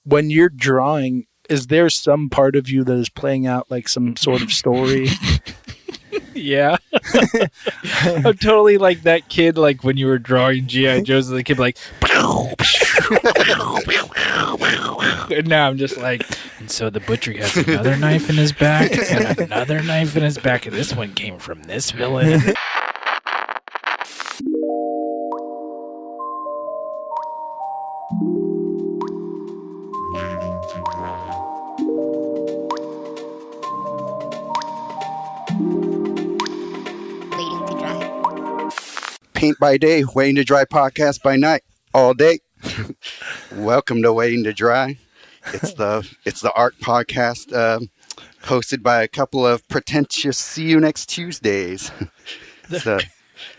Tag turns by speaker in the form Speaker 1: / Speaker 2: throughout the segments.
Speaker 1: when you're drawing, is there some part of you that is playing out like some sort of story?
Speaker 2: Yeah. I'm totally like that kid, like when you were drawing G.I. Joes, the kid like, and now I'm just like, and so the butcher has another knife in his back, and another knife in his back, and this one came from this villain.
Speaker 3: Paint by day, waiting to dry podcast by night, all day. Welcome to Waiting to Dry. It's the art podcast hosted by a couple of pretentious see you next Tuesdays. So,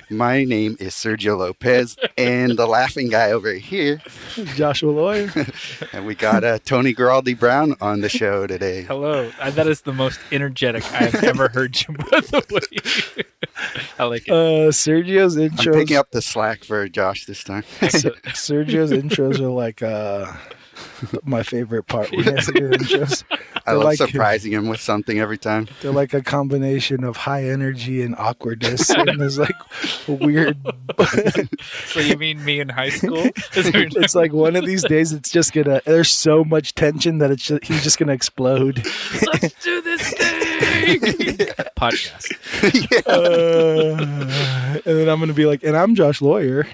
Speaker 3: my name is Sergio Lopez, and the laughing guy over here,
Speaker 1: Joshua Lawyer.
Speaker 3: And we got Tony Guaraldi Brown on the show today.
Speaker 2: Hello. That is the most energetic I've ever heard you, by the way. I like it.
Speaker 1: Sergio's intros.
Speaker 3: I'm picking up the slack for Josh this time.
Speaker 1: Sergio's intros are like my favorite part when he has to do intros.
Speaker 3: I love surprising him with something every time.
Speaker 1: They're like a combination of high energy and awkwardness. And there's like a weird.
Speaker 2: So you mean me in high school?
Speaker 1: It's like one of these days it's just gonna. There's so much tension that he's just gonna explode.
Speaker 2: Let's do this thing. Podcast.
Speaker 1: And then I'm gonna be like, and I'm Josh Lawyer.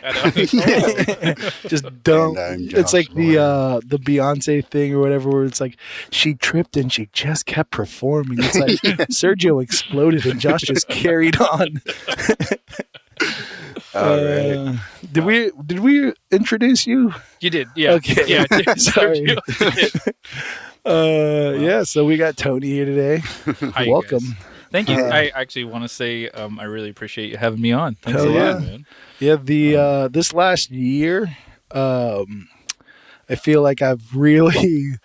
Speaker 1: Just dumb. It's like the Beyonce thing or whatever, where it's like she tripped and she just kept performing. It's like Sergio exploded and Josh just carried on.
Speaker 3: All right.
Speaker 1: Did we introduce you?
Speaker 2: You did, yeah.
Speaker 1: Okay.
Speaker 2: Yeah,
Speaker 1: sorry. Yeah, so we got Tony here today.
Speaker 2: Hi,
Speaker 1: welcome.
Speaker 2: Thank you. I actually want to say I really appreciate you having me on. Thanks a lot, man.
Speaker 1: Yeah, this last year, I feel like I've really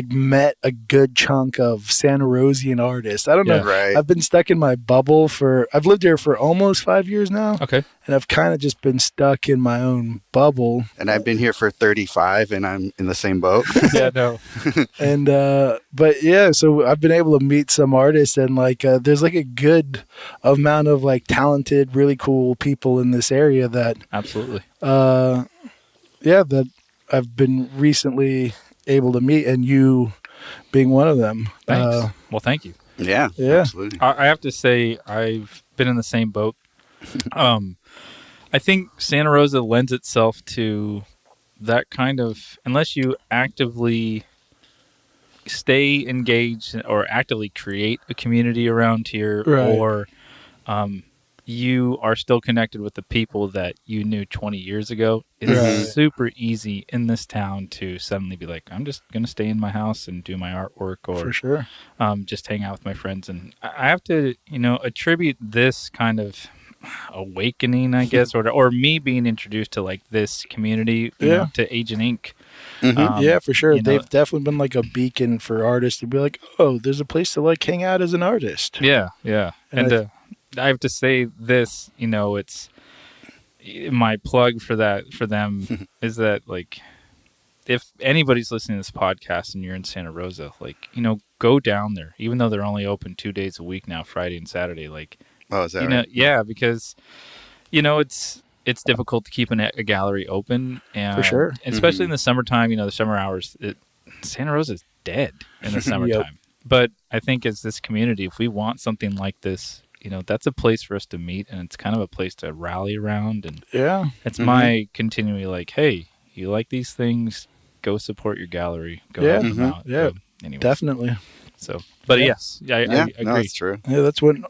Speaker 1: met a good chunk of Santa Rosian artists. I don't know.
Speaker 3: Right.
Speaker 1: I've been stuck in my bubble I've lived here for almost 5 years now.
Speaker 2: Okay.
Speaker 1: And I've kind of just been stuck in my own bubble.
Speaker 3: And I've been here for 35 and I'm in the same boat.
Speaker 2: Yeah, no.
Speaker 1: And, but yeah, so I've been able to meet some artists and there's a good amount of talented, really cool people in this area that.
Speaker 2: Absolutely.
Speaker 1: That I've been recently able to meet, and you being one of them.
Speaker 2: Thanks. Well, thank you.
Speaker 3: Yeah, absolutely.
Speaker 2: I have to say I've been in the same boat. I think Santa Rosa lends itself to that kind of, unless you actively stay engaged or actively create a community around here,
Speaker 1: right.
Speaker 2: Or you are still connected with the people that you knew 20 years ago. It's super easy in this town to suddenly be like, I'm just going to stay in my house and do my artwork, or
Speaker 1: for sure,
Speaker 2: just hang out with my friends. And I have to, attribute this kind of awakening, I guess, or me being introduced to this community, you know, to Agent Inc.
Speaker 1: Mm-hmm. Yeah, for sure. They've definitely been like a beacon for artists to be like, oh, there's a place to hang out as an artist.
Speaker 2: Yeah, yeah. And I have to say this, it's my plug for them is that if anybody's listening to this podcast and you're in Santa Rosa, go down there, even though they're only open 2 days a week now, Friday and Saturday.
Speaker 3: Oh, is that right?
Speaker 2: Yeah, because it's difficult to keep a gallery open, and
Speaker 1: for sure,
Speaker 2: especially in the summertime. The summer hours, Santa Rosa is dead in the summertime. Yep. But I think as this community, if we want something like this, that's a place for us to meet, and it's kind of a place to rally around. And it's my continually hey, you like these things, go support your gallery, go help them out.
Speaker 1: Yeah,
Speaker 2: anyway.
Speaker 1: Definitely.
Speaker 2: So, but yes, I agree.
Speaker 3: No, that's true.
Speaker 1: Yeah, that's when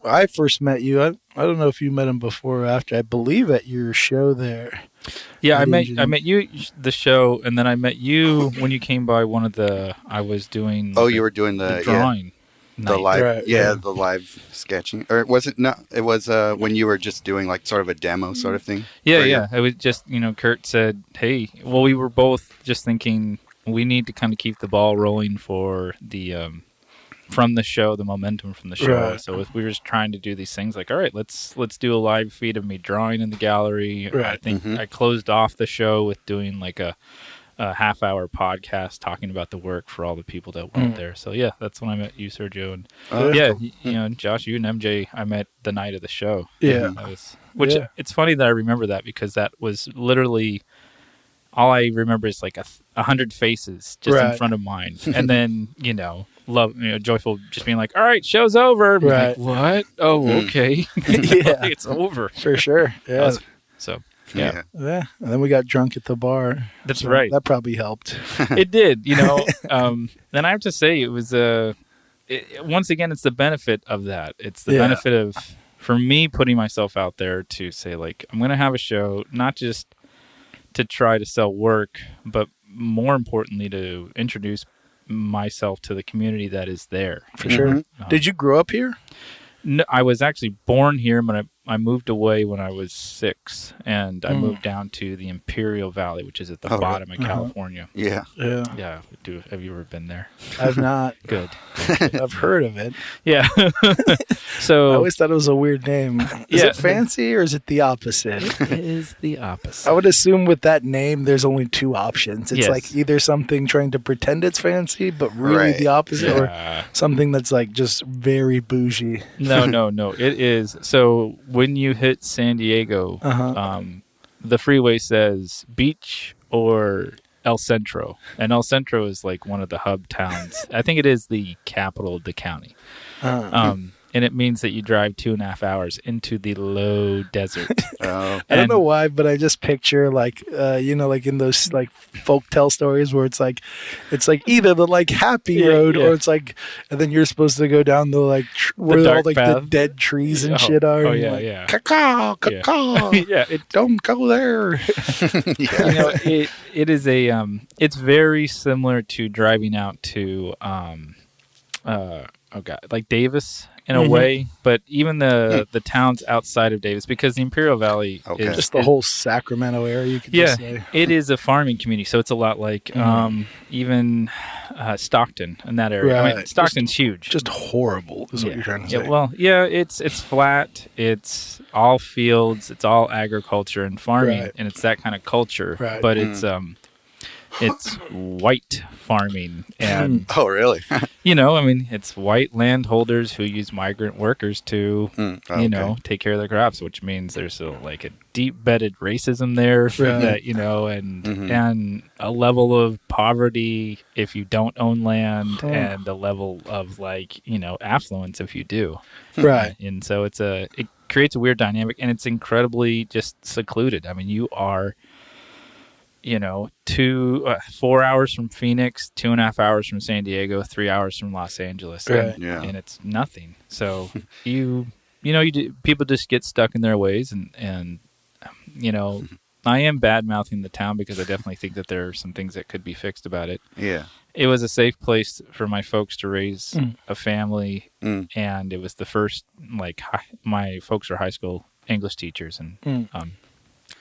Speaker 1: I first met you. I don't know if you met him before or after. I believe at your show there.
Speaker 2: Yeah, I met you the show, and then I met you when you came by I was doing.
Speaker 3: Oh, you were doing the
Speaker 2: drawing.
Speaker 3: Yeah. The live, the live sketching, or was it not? It was when you were just doing sort of a demo sort of thing.
Speaker 2: Yeah. It was just Kurt said, "Hey," well, we were both just thinking we need to kind of keep the ball rolling for the from the show, the momentum from the show. Right. So we were just trying to do these things all right, let's do a live feed of me drawing in the gallery. Right. I think I closed off the show with doing a half-hour podcast talking about the work for all the people that went there. So yeah, that's when I met you, Sergio, and you know, Josh, you and MJ, I met the night of the show.
Speaker 1: Yeah,
Speaker 2: It's funny that I remember that because that was literally all I remember is like 100 faces just in front of mine, and then Joyful just being like, "All right, show's over."
Speaker 1: Right?
Speaker 2: Like, what? Oh, okay.
Speaker 1: Yeah,
Speaker 2: it's over
Speaker 1: for sure. Yeah.
Speaker 2: Yeah.
Speaker 1: And then we got drunk at the bar.
Speaker 2: That's right.
Speaker 1: That probably helped.
Speaker 2: It did, and I have to say, it was once again, it's the benefit of that. It's the benefit of, for me, putting myself out there to say, like, I'm going to have a show, not just to try to sell work, but more importantly, to introduce myself to the community that is there.
Speaker 1: For sure. Did you grow up here?
Speaker 2: No, I was actually born here, but I moved away when I was 6, and I moved down to the Imperial Valley, which is at the bottom of California.
Speaker 3: Yeah.
Speaker 2: Have you ever been there?
Speaker 1: I've not.
Speaker 2: Good.
Speaker 1: I've heard of it.
Speaker 2: Yeah. So
Speaker 1: I always thought it was a weird name. Is it fancy or is it the opposite?
Speaker 2: It is the opposite.
Speaker 1: I would assume with that name, there's only 2 options. It's like either something trying to pretend it's fancy, but really the opposite, or something that's like just very bougie.
Speaker 2: No. It is. So when you hit San Diego, the freeway says beach or El Centro. And El Centro is like one of the hub towns. I think it is the capital of the county. And it means that you drive 2.5 hours into the low desert.
Speaker 1: I don't know why, but I just picture like like in those like folktale stories where it's like either the like happy road or it's like, and then you're supposed to go down the like where all like the dead trees and shit are.
Speaker 2: Oh yeah.
Speaker 1: Caw. Don't go there.
Speaker 2: It is it's very similar to driving out to like Davis in a way, but even the towns outside of Davis, because the Imperial Valley is
Speaker 1: just the whole Sacramento area, you could just say.
Speaker 2: It is a farming community, so it's a lot like even Stockton and that area.
Speaker 1: Right.
Speaker 2: I mean, Stockton's huge.
Speaker 1: Just horrible is what you're trying to say.
Speaker 2: Well, it's flat, it's all fields, it's all agriculture and farming, and it's that kind of culture, but it's white farming, and
Speaker 3: oh really?
Speaker 2: It's white landholders who use migrant workers to take care of their crops, which means there's a deep bedded racism there that and a level of poverty if you don't own land, and a level of affluence if you do, and so it creates a weird dynamic, and it's incredibly just secluded. I mean, you are 4 hours from Phoenix, 2.5 hours from San Diego, 3 hours from Los Angeles, and it's nothing. So people just get stuck in their ways, and I am bad mouthing the town because I definitely think that there are some things that could be fixed about it.
Speaker 3: Yeah,
Speaker 2: it was a safe place for my folks to raise a family, and it was the first my folks are high school English teachers, and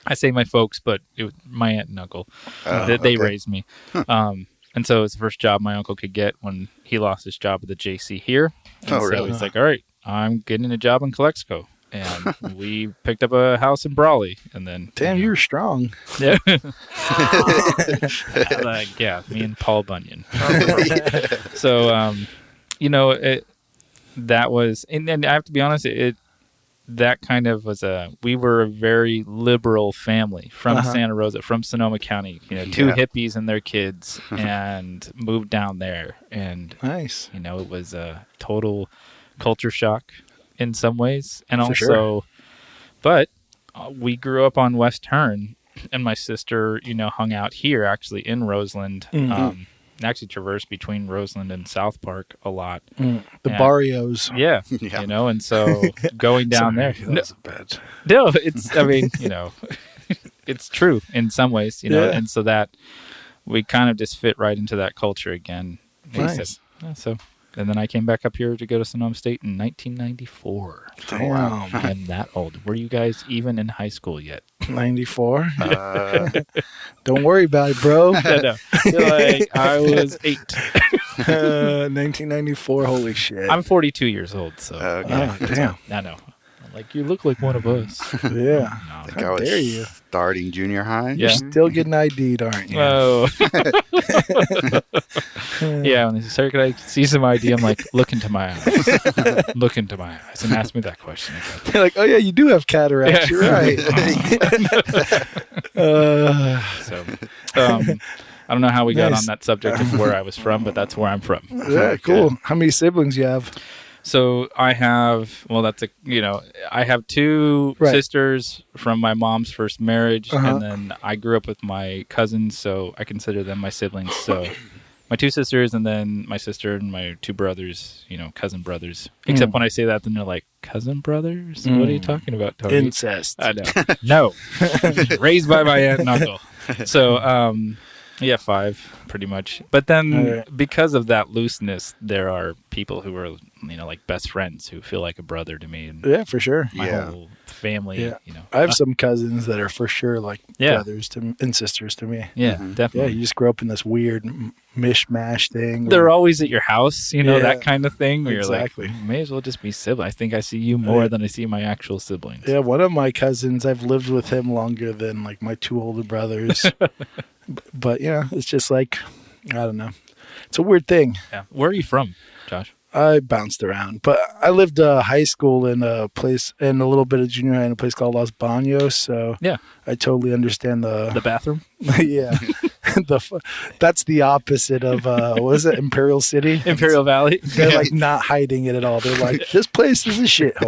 Speaker 2: I say my folks, but it was my aunt and uncle that they raised me. And so it's the first job my uncle could get when he lost his job at the JC here. And so he's like, all right, I'm getting a job in Calexico. And we picked up a house in Brawley. And then,
Speaker 1: damn, you were strong.
Speaker 2: Yeah. Me and Paul Bunyan. So, that was, and I have to be honest, that kind of was we were a very liberal family from Santa Rosa, from Sonoma County, 2 hippies and their kids, and moved down there. And nice. It was a total culture shock in some ways. And also, but we grew up on West Hearn, and my sister, hung out here actually in Roseland. Actually traversed between Roseland and South Park a lot.
Speaker 1: The barrios.
Speaker 2: Yeah. And so going down there.
Speaker 1: That's bad.
Speaker 2: No, it's, it's true in some ways, and so that we kind of just fit right into that culture again.
Speaker 1: Nice.
Speaker 2: And then I came back up here to go to Sonoma State in 1994.
Speaker 1: Damn. Wow.
Speaker 2: I'm that old. Were you guys even in high school yet?
Speaker 1: 94? Don't worry about it, bro.
Speaker 2: No. I was 8.
Speaker 1: 1994, holy shit.
Speaker 2: I'm 42 years old, so.
Speaker 1: Okay. Damn.
Speaker 2: I know. You look like one of us.
Speaker 1: Yeah.
Speaker 3: I think I was Starting junior high.
Speaker 1: You're still getting ID'd, aren't you?
Speaker 2: Oh. Yeah, when they say, "Can I see some ID?" I'm like, look into my eyes. Look into my eyes and ask me that question again.
Speaker 1: They're like, oh yeah, you do have cataracts. You're right.
Speaker 2: So, I don't know how we got on that subject of where I was from, but that's where I'm from.
Speaker 1: Yeah, cool. How many siblings you have?
Speaker 2: So I have, I have two sisters from my mom's first marriage, and then I grew up with my cousins, so I consider them my siblings. So my two sisters, and then my sister and my two brothers, cousin brothers. Except when I say that, then they're like, cousin brothers? What are you talking about, Tony?
Speaker 1: Incest.
Speaker 2: I know. No. Raised by my aunt and uncle. So, yeah, 5, pretty much. But then, because of that looseness, there are people who are, like best friends who feel like a brother to me. And
Speaker 1: yeah, for sure.
Speaker 2: My whole family,
Speaker 1: I have some cousins that are for sure like brothers and sisters to me.
Speaker 2: Yeah, definitely.
Speaker 1: Yeah, you just grow up in this weird mishmash thing.
Speaker 2: They're always at your house, that kind of thing. Where
Speaker 1: exactly.
Speaker 2: You're like, may as well just be siblings. I think I see you more than I see my actual siblings.
Speaker 1: Yeah, one of my cousins, I've lived with him longer than like my 2 older brothers. But it's just like, I don't know. It's a weird thing.
Speaker 2: Yeah. Where are you from, Josh?
Speaker 1: I bounced around, but I lived high school in a place and a little bit of junior high in a place called Los Baños. So I totally understand the
Speaker 2: bathroom.
Speaker 1: Yeah, that's the opposite of what is it? Imperial City,
Speaker 2: Imperial Valley.
Speaker 1: They're like not hiding it at all. They're like, this place is a shithole.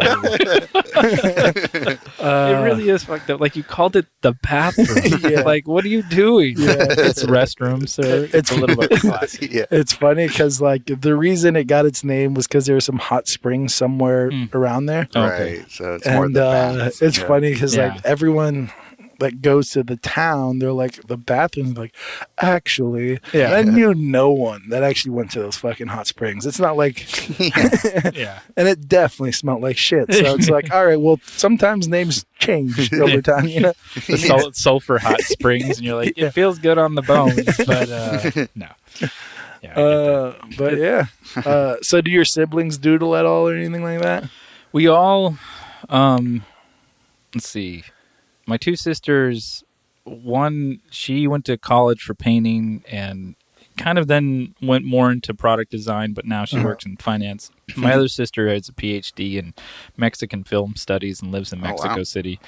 Speaker 2: It really is fucked up. Like you called it the bathroom. Yeah. Like what are you doing?
Speaker 1: Yeah.
Speaker 2: It's restrooms. So it's a little bit classy.
Speaker 1: Yeah. It's funny because like the reason it got its name was because there was some hot springs somewhere around there.
Speaker 3: Okay. Right. So it's more the baths.
Speaker 1: It's funny because like everyone that goes to the town, they're like the bathrooms. Like actually, I knew no one that actually went to those fucking hot springs. It's not like, and it definitely smelled like shit. So it's like, all right, well, sometimes names change over time,
Speaker 2: The sulfur hot springs, and you're like, it feels good on the bones, but no.
Speaker 1: Yeah, so do your siblings doodle at all or anything like that?
Speaker 2: We all, let's see. My 2 sisters, one, she went to college for painting and kind of then went more into product design, but now she works in finance. My other sister has a PhD in Mexican film studies and lives in Mexico City.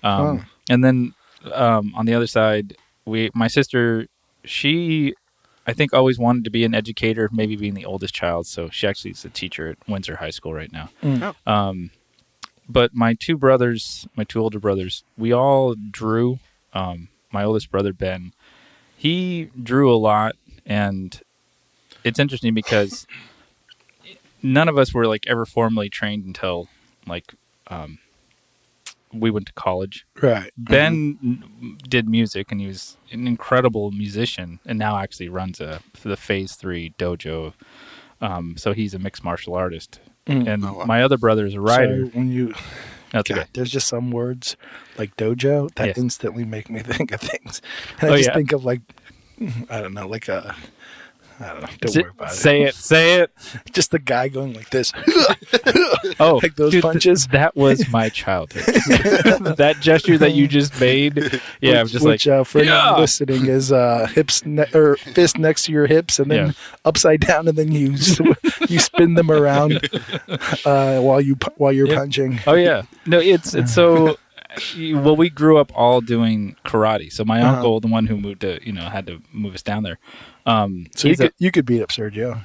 Speaker 2: And then on the other side, my sister, she, I think, always wanted to be an educator, maybe being the oldest child. So she actually is a teacher at Windsor High School right now. But my 2 brothers, my 2 older brothers, we all drew. My oldest brother, Ben, he drew a lot. And it's interesting because none of us were like ever formally trained until like we went to college.
Speaker 1: Right.
Speaker 2: Ben did music and he was an incredible musician and now actually runs the Phase 3 dojo. So he's a mixed martial artist. And my other brother is a writer.
Speaker 1: So when
Speaker 2: okay.
Speaker 1: There's just some words like dojo that instantly make me think of things. And I just think of like, I don't know, like a, I don't know. Don't worry about it.
Speaker 2: Say it.
Speaker 1: Just the guy going like this.
Speaker 2: Like
Speaker 1: those punches.
Speaker 2: That was my childhood. That gesture that you just made. Yeah, I'm just
Speaker 1: which, for anyone listening is fist next to your hips and then upside down, and then you spin them around while you're punching.
Speaker 2: Oh yeah. No, it's so. Well, we grew up all doing karate. So my uncle, the one who moved to, had to move us down there.
Speaker 1: So you could beat up Sergio.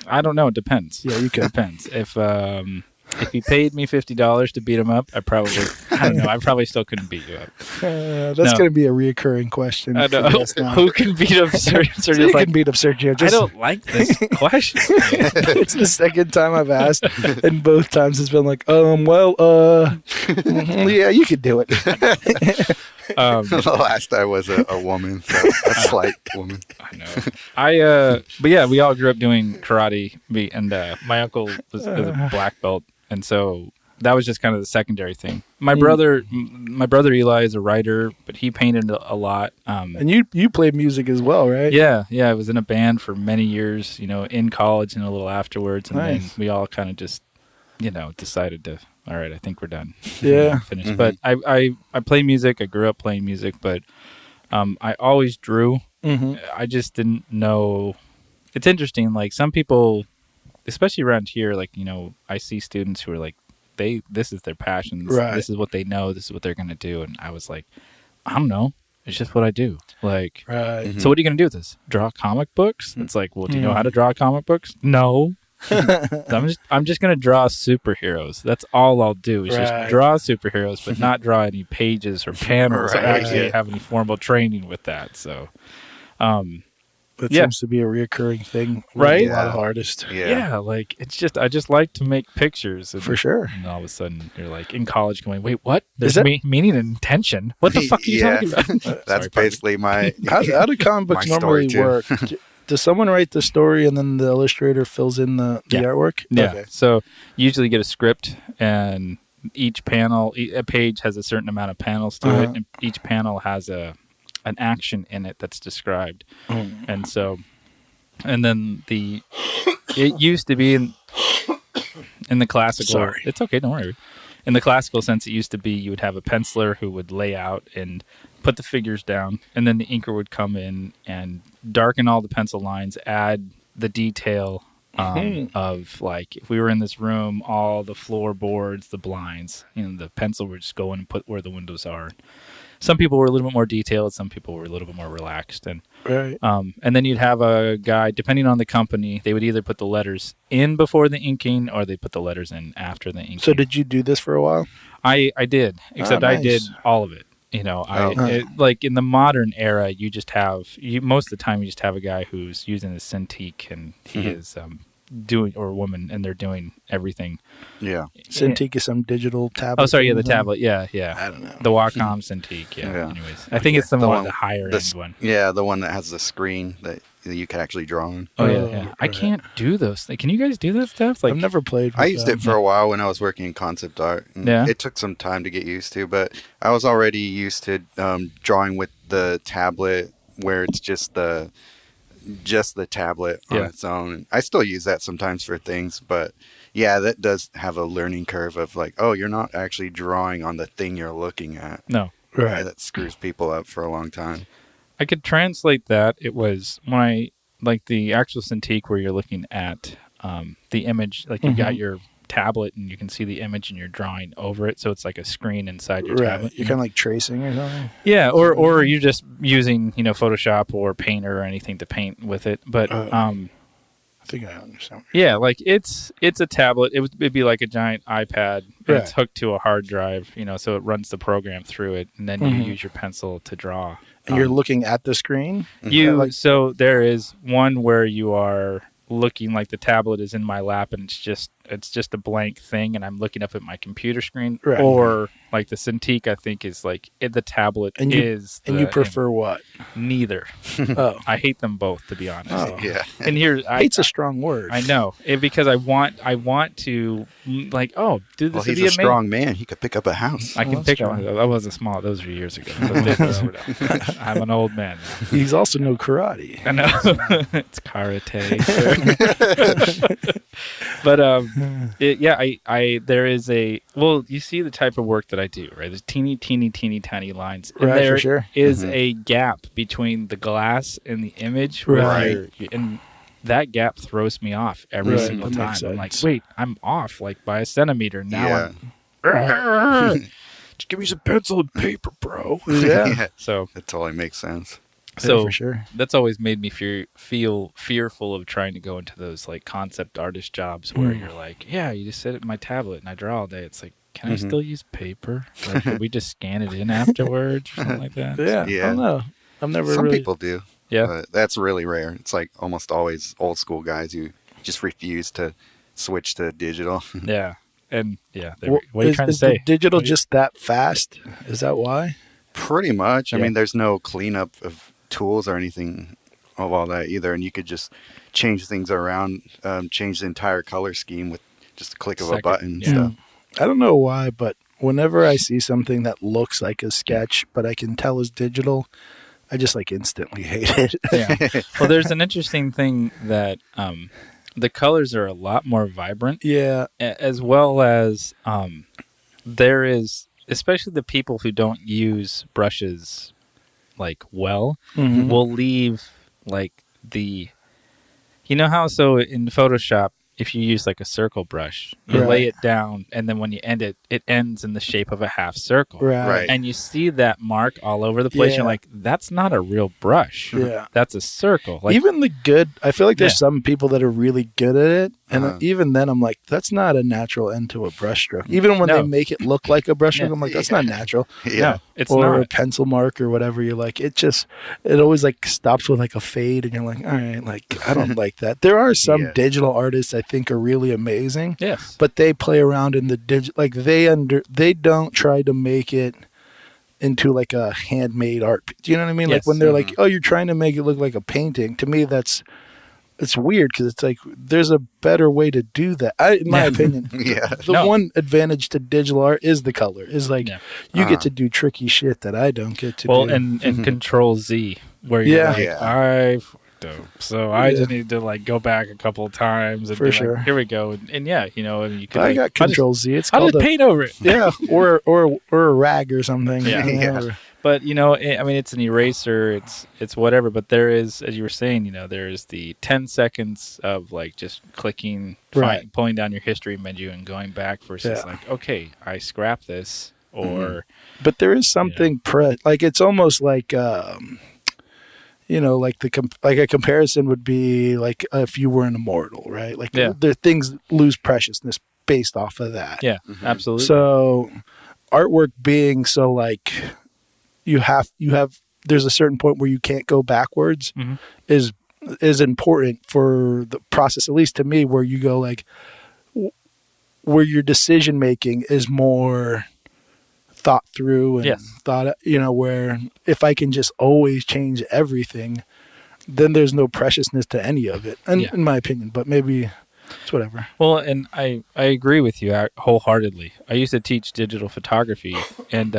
Speaker 2: I don't know. It depends.
Speaker 1: Yeah, you could.
Speaker 2: It depends. If he paid me $50 to beat him up, I don't know. I probably still couldn't beat you up.
Speaker 1: That's going to be a reoccurring question.
Speaker 2: I know. Who can beat up Sergio?
Speaker 1: You can beat up Sergio.
Speaker 2: I don't like this question.
Speaker 1: It's the second time I've asked, and both times it's been like, yeah, you could do it.
Speaker 3: The last I was a woman, so a slight woman.
Speaker 2: I know. But yeah, we all grew up doing karate, and my uncle was a black belt, and so that was just kind of the secondary thing. My brother Eli is a writer, but he painted a lot.
Speaker 1: And you played music as well, right?
Speaker 2: Yeah. I was in a band for many years, in college and a little afterwards, and then we all kind of just decided to, all right, I think we're done.
Speaker 1: Yeah.
Speaker 2: Finish. Mm-hmm. But I play music. I grew up playing music, but I always drew.
Speaker 1: Mm-hmm.
Speaker 2: I just didn't know. It's interesting. Like some people, especially around here, like, I see students who are like, this is their passion. This is what they know. This is what they're going to do. And I was like, I don't know. It's just what I do. Like, so what are you going to do with this? Draw comic books? It's like, well, do you know how to draw comic books? No. I'm just going to draw superheroes. That's all I'll do is just draw superheroes, but not draw any pages or panels or actually have any formal training with that. So,
Speaker 1: that seems to be a reoccurring thing,
Speaker 2: right?
Speaker 1: A lot of artists.
Speaker 2: Yeah, like I just like to make pictures. And,
Speaker 1: for sure.
Speaker 2: And all of a sudden, you're like in college, going, "Wait, what? There's meaning and intention. What the fuck are you talking about?"
Speaker 3: That's basically my.
Speaker 1: How do comic books normally work? Does someone write the story and then the illustrator fills in the artwork?
Speaker 2: Yeah. Okay. So you usually get a script, and each panel, a page has a certain amount of panels to it, and each panel has an action in it that's described. And so, and then it used to be in the classical.
Speaker 1: Sorry.
Speaker 2: It's okay, don't worry. In the classical sense, it used to be you would have a penciler who would lay out and put the figures down, and then the inker would come in and darken all the pencil lines, add the detail of, like, if we were in this room, all the floorboards, the blinds, the pencil would just go in and put where the windows are. Some people were a little bit more detailed. Some people were a little bit more relaxed. And and then you'd have a guy, depending on the company, they would either put the letters in before the inking or they put the letters in after the inking.
Speaker 1: So did you do this for a while?
Speaker 2: I did, except
Speaker 1: nice.
Speaker 2: I did all of it. Like in the modern era, most of the time you just have a guy who's using a Cintiq and he is doing, or a woman, and they're doing everything.
Speaker 3: Yeah.
Speaker 1: Cintiq is some digital tablet.
Speaker 2: Oh, sorry, the tablet. Yeah.
Speaker 1: I don't know.
Speaker 2: The Wacom Cintiq. Yeah. Anyways, I think it's the higher end one.
Speaker 3: Yeah, the one that has the screen that you can actually draw on.
Speaker 2: Oh yeah. I can't do those. Can you guys do that stuff? Like,
Speaker 1: I've never played with
Speaker 3: I used it for a while when I was working in concept art. It took some time to get used to, but I was already used to drawing with the tablet, where it's just the tablet on its own. I still use that sometimes for things, but yeah, that does have a learning curve of like, oh, you're not actually drawing on the thing you're looking at.
Speaker 2: No.
Speaker 1: Right.
Speaker 3: That screws people up for a long time.
Speaker 2: I could translate that. It was when I, like the actual Cintiq where you're looking at the image, like you got your tablet and you can see the image and you're drawing over it, so it's like a screen inside your tablet.
Speaker 1: You're kind of like tracing or something.
Speaker 2: Yeah, or you're just using Photoshop or Painter or anything to paint with it. But
Speaker 1: I think I understand.
Speaker 2: Yeah, like it's a tablet. It'd be like a giant iPad. And it's hooked to a hard drive, so it runs the program through it, and then you use your pencil to draw.
Speaker 1: And you're looking at the screen.
Speaker 2: So there is one where you are looking, like the tablet is in my lap and it's just a blank thing and I'm looking up at my computer screen, or like the Cintiq, I think, is like the tablet and
Speaker 1: you prefer what?
Speaker 2: Neither. I hate them both, to be honest.
Speaker 3: Yeah.
Speaker 2: And here,
Speaker 1: hate's a strong word.
Speaker 2: I know, because I want to, like, do this.
Speaker 3: Well, he's a strong man. He could pick up a house.
Speaker 2: I can pick up. I wasn't small. Those were years ago. I'm an old man now.
Speaker 1: He's also no karate.
Speaker 2: I know. It's karate. But there is you see the type of work that I do, right? There's teeny tiny lines. And there
Speaker 1: for sure.
Speaker 2: is a gap between the glass and the image.
Speaker 1: Right.
Speaker 2: And that gap throws me off every single time. I'm like, wait, I'm off like by a centimeter. Now
Speaker 1: just give me some pencil and paper, bro.
Speaker 3: Yeah.
Speaker 2: So
Speaker 3: that totally makes sense.
Speaker 2: So
Speaker 1: for sure.
Speaker 2: That's always made me feel fearful of trying to go into those like concept artist jobs where you're like, you just sit at my tablet and I draw all day. It's like, can I still use paper? Like, could we just scan it in afterwards or something like that?
Speaker 1: Yeah. I don't know. I've never
Speaker 3: Some people do.
Speaker 2: Yeah.
Speaker 3: But that's really rare. It's like almost always old school guys who just refuse to switch to digital.
Speaker 2: Yeah. And what are you trying to say?
Speaker 1: Is digital just that fast? Is that why?
Speaker 3: Pretty much. I mean, there's no cleanup of tools or anything of all that either, and you could just change things around, change the entire color scheme with just a click of a button and stuff.
Speaker 1: I don't know why, but whenever I see something that looks like a sketch but I can tell is digital, I just like instantly hate it.
Speaker 2: Well, there's an interesting thing that the colors are a lot more vibrant.
Speaker 1: Yeah.
Speaker 2: As well as there is, especially the people who don't use brushes like will leave like the, you know how so in Photoshop if you use like a circle brush, you lay it down, and then when you end it, it ends in the shape of a half circle.
Speaker 1: Right.
Speaker 2: And you see that mark all over the place. You're like, that's not a real brush.
Speaker 1: Yeah.
Speaker 2: That's a circle. Like,
Speaker 1: even the good, I feel like there's some people that are really good at it. And even then I'm like, that's not a natural end to a brush stroke. Even when they make it look like a brush stroke, I'm like, that's not natural.
Speaker 2: No, it's
Speaker 1: or
Speaker 2: not.
Speaker 1: a pencil mark or whatever you like. It always like stops with like a fade and you're like, all right, like I don't like that. There are some digital artists I think are really amazing.
Speaker 2: Yes.
Speaker 1: But they play around in the like they don't try to make it into like a handmade art. Do you know what I mean? Like when they're like, oh, you're trying to make it look like a painting. To me, it's weird because it's like there's a better way to do that. In my opinion, the one advantage to digital art is the color. Is like you get to do tricky shit that I don't get to do.
Speaker 2: Well, and Control Z, where you're like, so I just need to like go back a couple of times and be like, here we go, and you know, and you can.
Speaker 1: I got Control Z. It's
Speaker 2: I'll
Speaker 1: called
Speaker 2: just paint over it.
Speaker 1: Yeah, or a rag or something.
Speaker 2: But you know, I mean, it's an eraser. It's whatever. But there is, as you were saying, you know, there is the 10 seconds of like just clicking, pulling down your history menu and going back versus like, okay, I scrap this or.
Speaker 1: But there is something like it's almost like. You know, like like a comparison would be like if you were an immortal, right? Like the things lose preciousness based off of that.
Speaker 2: Yeah, absolutely.
Speaker 1: So artwork being so like you have there's a certain point where you can't go backwards is important for the process, at least to me, where you go like where your decision making is more thought through and thought, you know, where if I can just always change everything, then there's no preciousness to any of it, and in my opinion. But maybe it's whatever.
Speaker 2: Well, and I agree with you wholeheartedly. I used to teach digital photography, and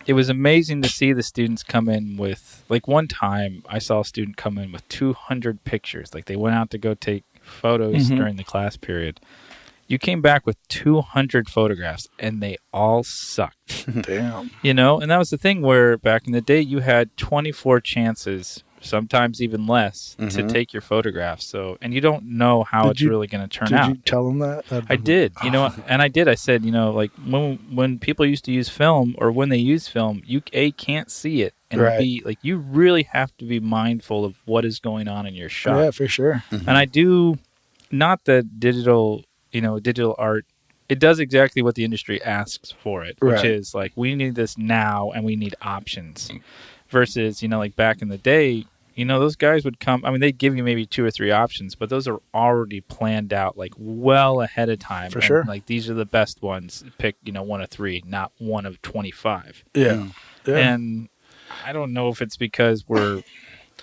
Speaker 2: it was amazing to see the students come in with, like one time I saw a student come in with 200 pictures. Like they went out to go take photos during the class period. You came back with 200 photographs, and they all sucked.
Speaker 1: Damn.
Speaker 2: You know, and that was the thing where back in the day, you had 24 chances, sometimes even less, to take your photographs. So, and you don't know how it's really going to turn out.
Speaker 1: Did you tell them that?
Speaker 2: I did. You know, and I did. I said, you know, like when people used to use film, or when they use film, you can't see it, and B, like you really have to be mindful of what is going on in your shot.
Speaker 1: Yeah, for sure.
Speaker 2: And I do, not that digital. You know, digital art, it does exactly what the industry asks for it, which is like, we need this now and we need options. Versus, you know, like back in the day, you know, those guys would come, I mean, they'd give you maybe 2 or 3 options, but those are already planned out like well ahead of time.
Speaker 1: For sure.
Speaker 2: Like these are the best ones. Pick, you know, 1 of 3, not 1 of 25.
Speaker 1: Yeah.
Speaker 2: And I don't know if it's because we're,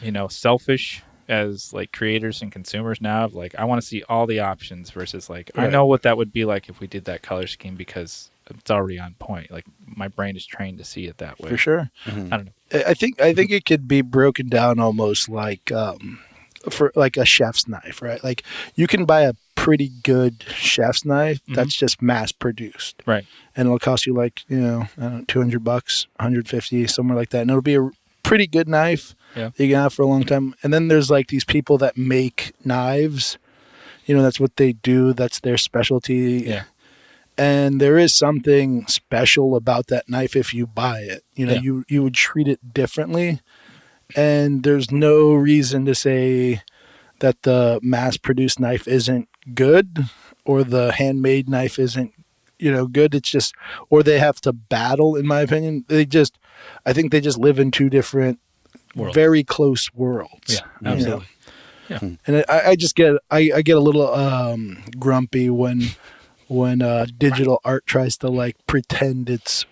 Speaker 2: you know, selfish as like creators and consumers now of like, I want to see all the options versus like, I know what that would be like if we did that color scheme because it's already on point. Like my brain is trained to see it that way.
Speaker 1: For sure.
Speaker 2: I don't know.
Speaker 1: I think it could be broken down almost like for like a chef's knife, right? Like you can buy a pretty good chef's knife that's just mass produced.
Speaker 2: Right.
Speaker 1: And it'll cost you like, you know, I don't know, $200, $150, somewhere like that. And it'll be a pretty good knife that you can have for a long time. And then there's like these people that make knives, you know, that's what they do. That's their specialty.
Speaker 2: Yeah.
Speaker 1: And there is something special about that knife if you buy it. You know, you would treat it differently. And there's no reason to say that the mass-produced knife isn't good or the handmade knife isn't, you know, good. It's just, or they have to battle, in my opinion. I think they just live in 2 different very close worlds.
Speaker 2: Yeah, absolutely.
Speaker 1: You know? And I just get I get a little grumpy when digital art tries to like pretend it's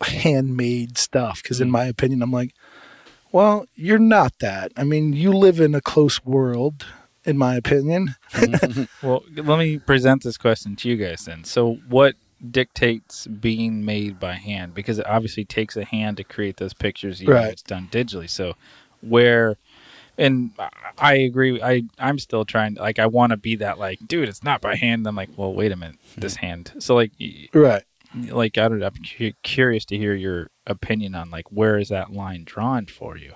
Speaker 1: handmade stuff, because in my opinion I'm like, well, you're not that. I mean, you live in a close world, in my opinion.
Speaker 2: Well, let me present this question to you guys then. So what dictates being made by hand? Because it obviously takes a hand to create those pictures, even if it's done digitally. So where, And I agree. I'm still trying. Like, I want to be that. Like, dude, it's not by hand. I'm like, well, wait a minute, this hand. So like,
Speaker 1: right.
Speaker 2: Like, I don't know. I'm curious to hear your opinion on like where is that line drawn for you.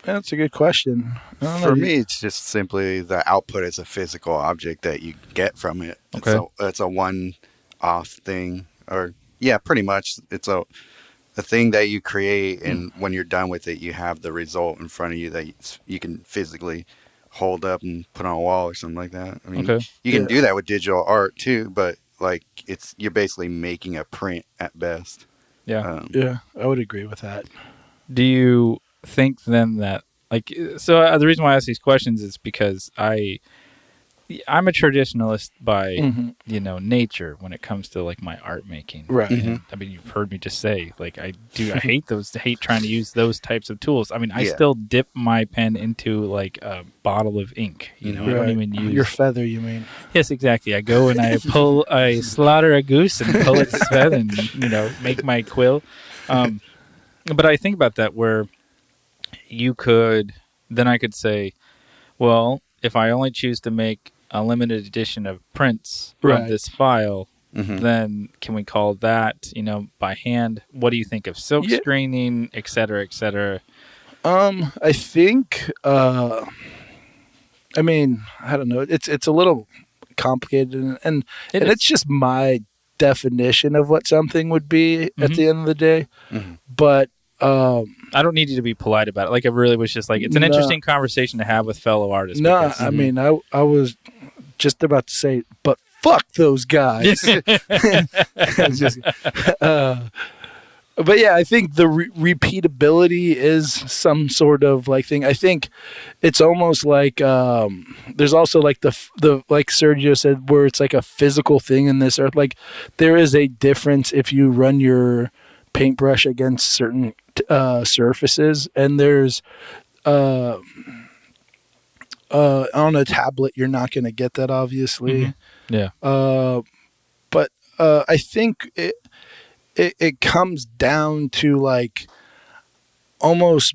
Speaker 1: That's a good question.
Speaker 3: For me, it's just simply the output is a physical object that you get from it.
Speaker 2: Okay.
Speaker 3: It's a one-off thing, or yeah, pretty much. It's a thing that you create, and when you're done with it, you have the result in front of you that you can physically hold up and put on a wall or something like that. I mean, you can do that with digital art too, but like you're basically making a print at best.
Speaker 2: Yeah.
Speaker 1: Yeah, I would agree with that.
Speaker 2: Do you think then that like the reason why I ask these questions is because I'm a traditionalist by nature when it comes to like my art making.
Speaker 1: Right.
Speaker 2: And, I mean, you've heard me just say like I hate trying to use those types of tools. I mean, I still dip my pen into like a bottle of ink. You know, I don't even use
Speaker 1: your feather. You mean?
Speaker 2: Yes, exactly. I go and I slaughter a goose and pull its feather and make my quill. But I think about that where I could say, well, if I only choose to make a limited edition of prints from this file, then can we call that, by hand? What do you think of silk screening, et cetera, et cetera?
Speaker 1: I think, I mean, I don't know. It's a little complicated and it's just my definition of what something would be at the end of the day. But
Speaker 2: I don't need you to be polite about it. Like, it really was just like, it's an interesting conversation to have with fellow artists.
Speaker 1: No, I mean, I was just about to say, but fuck those guys. But yeah, I think the repeatability is some sort of like thing. I think it's almost like there's also like the like Sergio said, where it's like a physical thing in this earth. Like, there is a difference if you run your paintbrush against certain surfaces, and there's on a tablet you're not going to get that, obviously. But I think it comes down to like almost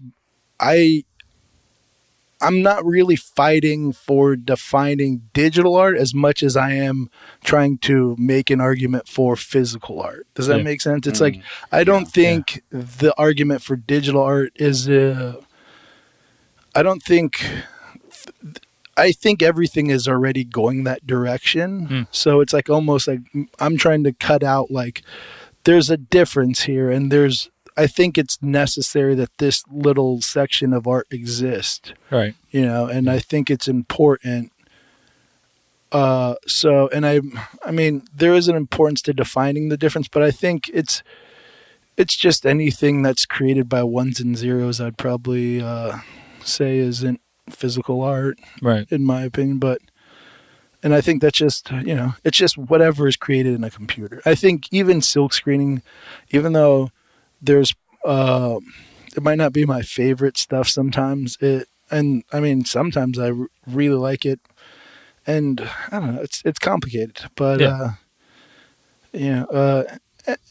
Speaker 1: I'm not really fighting for defining digital art as much as I am trying to make an argument for physical art. Does that make sense? It's like, I don't think the argument for digital art is, I think everything is already going that direction. So it's like almost like I'm trying to cut out like, there's a difference here, and I think it's necessary that this little section of art exists. Right. And I think it's important. I mean, there is an importance to defining the difference, but I think it's just anything that's created by ones and zeros, I'd probably say isn't physical art. Right. In my opinion, and I think that's just, it's just whatever is created in a computer. I think even silk screening, even though there's it might not be my favorite stuff sometimes, and I mean sometimes I really like it, and I don't know, it's complicated, but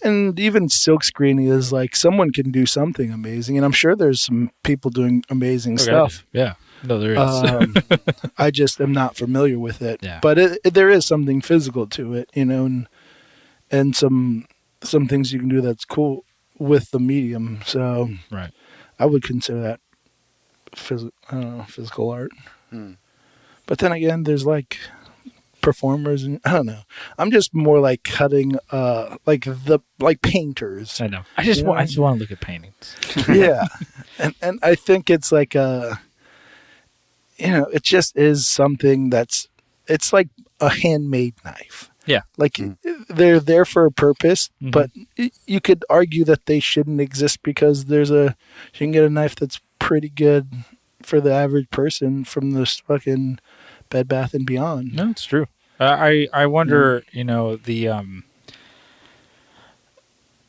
Speaker 1: and even silk screening is like someone can do something amazing, and I'm sure there's some people doing amazing stuff.
Speaker 2: No, there is.
Speaker 1: I just am not familiar with it, but there is something physical to it, and some things you can do that's cool with the medium. So I would consider that physical art. But then again, there's like performers, and I don't know. I'm just more like cutting like painters.
Speaker 2: I know. I just want to look at paintings.
Speaker 1: And I think it's like it just is something it's like a handmade knife. Like they're there for a purpose, but you could argue that they shouldn't exist because you can get a knife that's pretty good for the average person from this fucking Bed Bath and Beyond.
Speaker 2: No, it's true. I wonder, the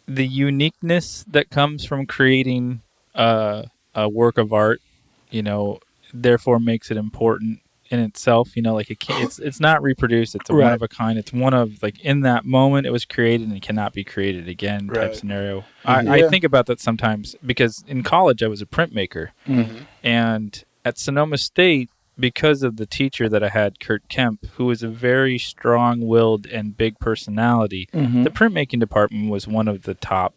Speaker 2: uniqueness that comes from creating a work of art, therefore makes it important in itself. Like it's not reproduced. It's a one of a kind. It's one of, like, in that moment it was created and it cannot be created again type scenario. I think about that sometimes because in college I was a printmaker, and at Sonoma State, because of the teacher that I had, Kurt Kemp, who was a very strong-willed and big personality, the printmaking department was one of the top,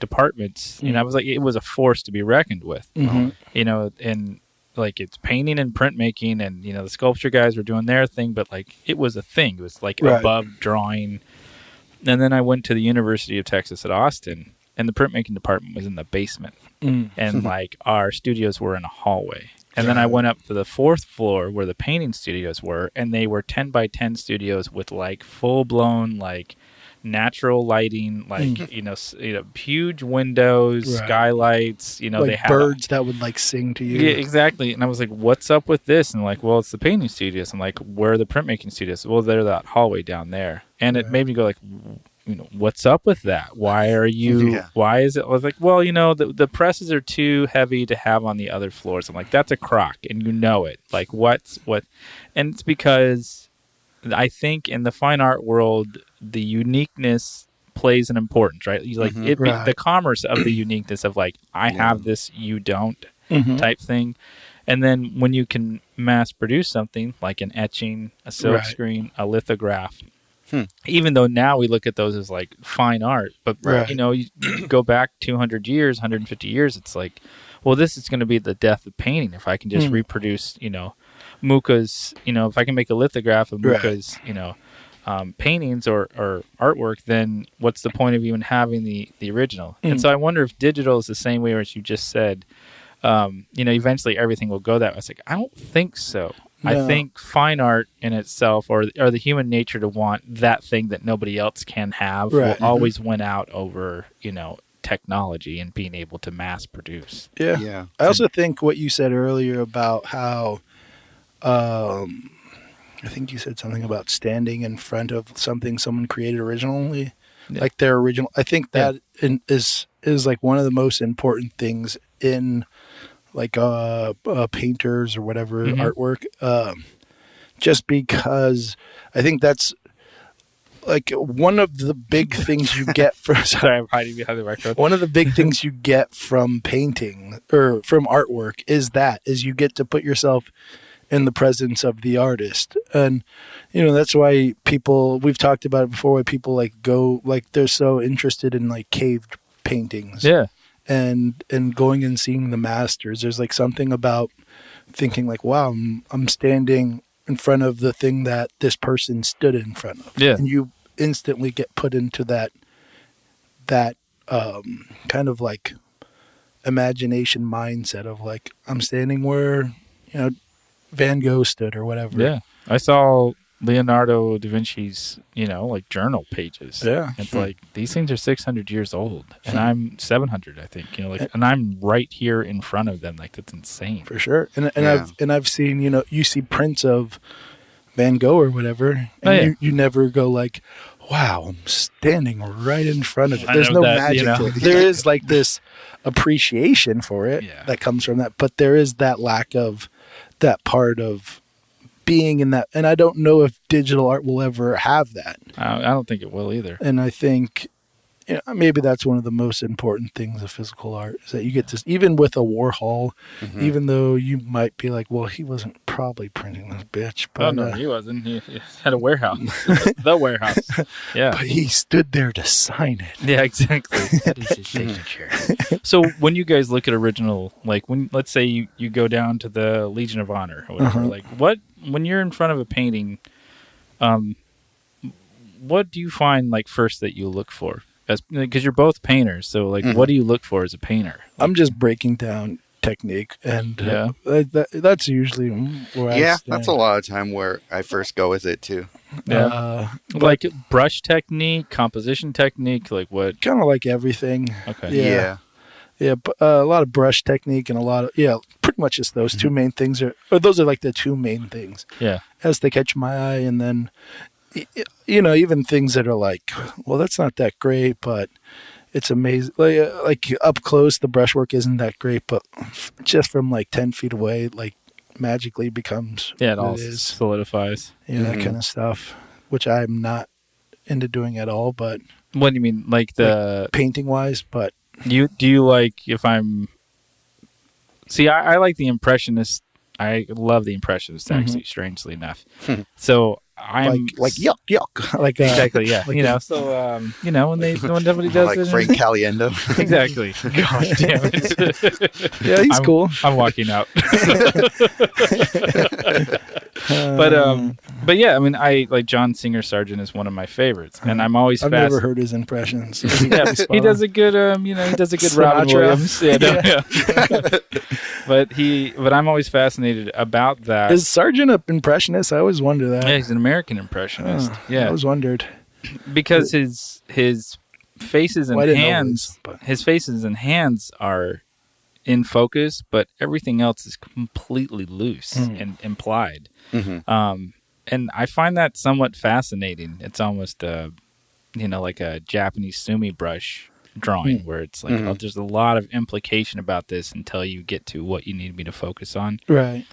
Speaker 2: departments. And I was like, it was a force to be reckoned with. And like it's painting and printmaking, and the sculpture guys were doing their thing, but like it was a thing. It was like above drawing. And then I went to the University of Texas at Austin, and the printmaking department was in the basement, and like our studios were in a hallway. And then I went up to the 4th floor where the painting studios were, and they were 10 by 10 studios with like full blown like natural lighting, like huge windows, skylights. Like
Speaker 1: they
Speaker 2: had
Speaker 1: birds that would like sing to you.
Speaker 2: Yeah, exactly. And I was like, "What's up with this?" And like, "Well, it's the painting studios." I'm like, "Where are the printmaking studios?" Well, they're that hallway down there, and it made me go like, what's up with that? Why are you? Why is it? I was like, well, the presses are too heavy to have on the other floors. I'm like, that's a crock, and it. Like, what? And it's because I think in the fine art world, the uniqueness plays an importance, right? Like the commerce of the uniqueness of like, I have this, you don't, type thing. And then when you can mass produce something like an etching, a silk screen, a lithograph, even though now we look at those as like fine art, but you go back 200 years, 150 years, it's like, well, this is going to be the death of painting if I can just reproduce, Muka's, if I can make a lithograph of Muka's, paintings or artwork, then what's the point of even having the original? And so I wonder if digital is the same way as you just said, eventually everything will go that way. I was like, I don't think so. No. I think fine art in itself, or the human nature to want that thing that nobody else can have, will always win out over, technology and being able to mass produce.
Speaker 1: Yeah. I also think what you said earlier about how, I think you said something about standing in front of something someone created originally, like their original. I think that is like one of the most important things in like painters or whatever artwork, just because I think that's like one of the big things you get from
Speaker 2: sorry, I'm hiding behind the microphone.
Speaker 1: One of the big things you get from painting or from artwork is you get to put yourself in the presence of the artist. And that's why we've talked about it before, why people like go, like they're so interested in like cave paintings. And going and seeing the masters. There's like something about thinking like, wow, I'm standing in front of the thing that this person stood in front of. And you instantly get put into that kind of like imagination mindset of like, I'm standing where, Van Gogh stood or whatever.
Speaker 2: Yeah. I saw Leonardo da Vinci's, like journal pages. It's like these things are 600 years old, and I'm 700, I think. And I'm right here in front of them. Like that's insane.
Speaker 1: For sure. And I've seen, you see prints of Van Gogh or whatever, and you never go like, wow, I'm standing right in front of it. There's no magic to it. There is like this appreciation for it that comes from that, but there is that lack of that part of being in that, and I don't know if digital art will ever have that.
Speaker 2: I don't think it will either.
Speaker 1: And I think maybe that's one of the most important things of physical art, is that you get to, even with a Warhol, even though you might be like, well, he wasn't probably printing this bitch. But,
Speaker 2: no, he wasn't. He had a warehouse. The warehouse. Yeah.
Speaker 1: But he stood there to sign it.
Speaker 2: Yeah, exactly. That is his signature. So when you guys look at original, like when, let's say you go down to the Legion of Honor or whatever, like when you're in front of a painting, what do you find like first that you look for? Because you're both painters, so like, what do you look for as a painter?
Speaker 1: I'm just breaking down technique, and that's usually where I stand.
Speaker 3: That's a lot of time where I first go with it too.
Speaker 2: Like brush technique, composition technique, like what?
Speaker 1: Kind of like everything.
Speaker 2: Okay.
Speaker 1: Yeah, but a lot of brush technique and a lot of pretty much just those two main things those are like the two main things.
Speaker 2: Yeah,
Speaker 1: as they catch my eye, and then. Even things that are like, well, that's not that great, but it's amazing. Like up close, the brushwork isn't that great, but just from like 10 feet away, like magically becomes
Speaker 2: it all solidifies.
Speaker 1: That kind of stuff, which I'm not into doing at all. But
Speaker 2: what do you mean, like
Speaker 1: painting wise? But
Speaker 2: do you like if I'm? See, I like the impressionist I love the Impressionists, actually, strangely enough. So I'm
Speaker 1: like yuck yuck, like
Speaker 2: exactly, yeah.
Speaker 1: like
Speaker 2: So when somebody does
Speaker 3: like
Speaker 2: it,
Speaker 3: Frank Caliendo.
Speaker 2: exactly. Gosh damn it!
Speaker 1: yeah, he's cool.
Speaker 2: I'm walking out. But yeah, I mean, I like John Singer Sargent is one of my favorites, and I'm always
Speaker 1: I've never heard his impressions.
Speaker 2: Yeah, he does a good he does a good Robin Williams. Yeah. But I'm always fascinated about that.
Speaker 1: Is Sargent an impressionist? I always wonder that.
Speaker 2: Yeah, he's an American impressionist. Yeah,
Speaker 1: I always wondered
Speaker 2: because his faces and hands are in focus, but everything else is completely loose and implied. And I find that somewhat fascinating. It's almost like a Japanese sumi brush drawing where it's like, oh, there's a lot of implication about this until you get to what you need me to focus on.
Speaker 1: Right.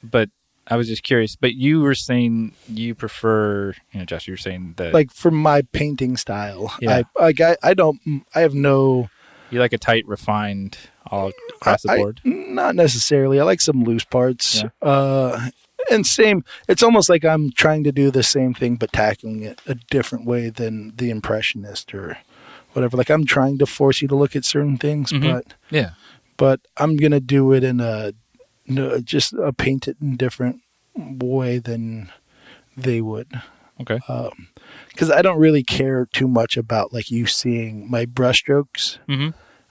Speaker 2: But I was just curious. But you were saying you prefer, Josh, you were saying that,
Speaker 1: like, for my painting style,
Speaker 2: yeah.
Speaker 1: I have no.
Speaker 2: You like a tight, refined, all across the board?
Speaker 1: Not necessarily. I like some loose parts.
Speaker 2: Yeah.
Speaker 1: And same, it's almost like I'm trying to do the same thing, but tackling it a different way than the impressionist or whatever. Like, I'm trying to force you to look at certain things, but I'm going to do it in paint it in a different way than they would.
Speaker 2: Okay.
Speaker 1: Because I don't really care too much about, like, you seeing my brushstrokes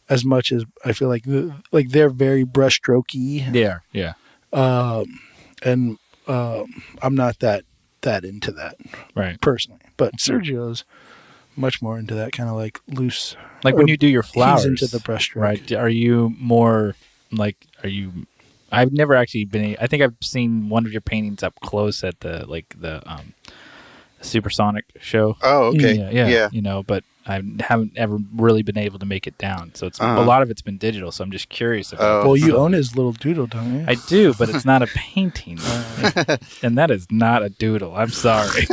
Speaker 1: as much as I feel like they're very brushstrokey.
Speaker 2: Yeah.
Speaker 1: And I'm not that into that,
Speaker 2: right?
Speaker 1: Personally, but Sergio's much more into that kind of like loose.
Speaker 2: Like when you do your flowers,
Speaker 1: he's into the brushstroke,
Speaker 2: right? Are you more like? I've never actually been. I think I've seen one of your paintings up close at the Supersonic show.
Speaker 3: Oh, okay.
Speaker 2: Yeah. But I haven't ever really been able to make it down. So it's a lot of it's been digital. So I'm just curious about.
Speaker 1: Well, you own his little doodle, don't you?
Speaker 2: I do, but it's not a painting, and that is not a doodle. I'm sorry.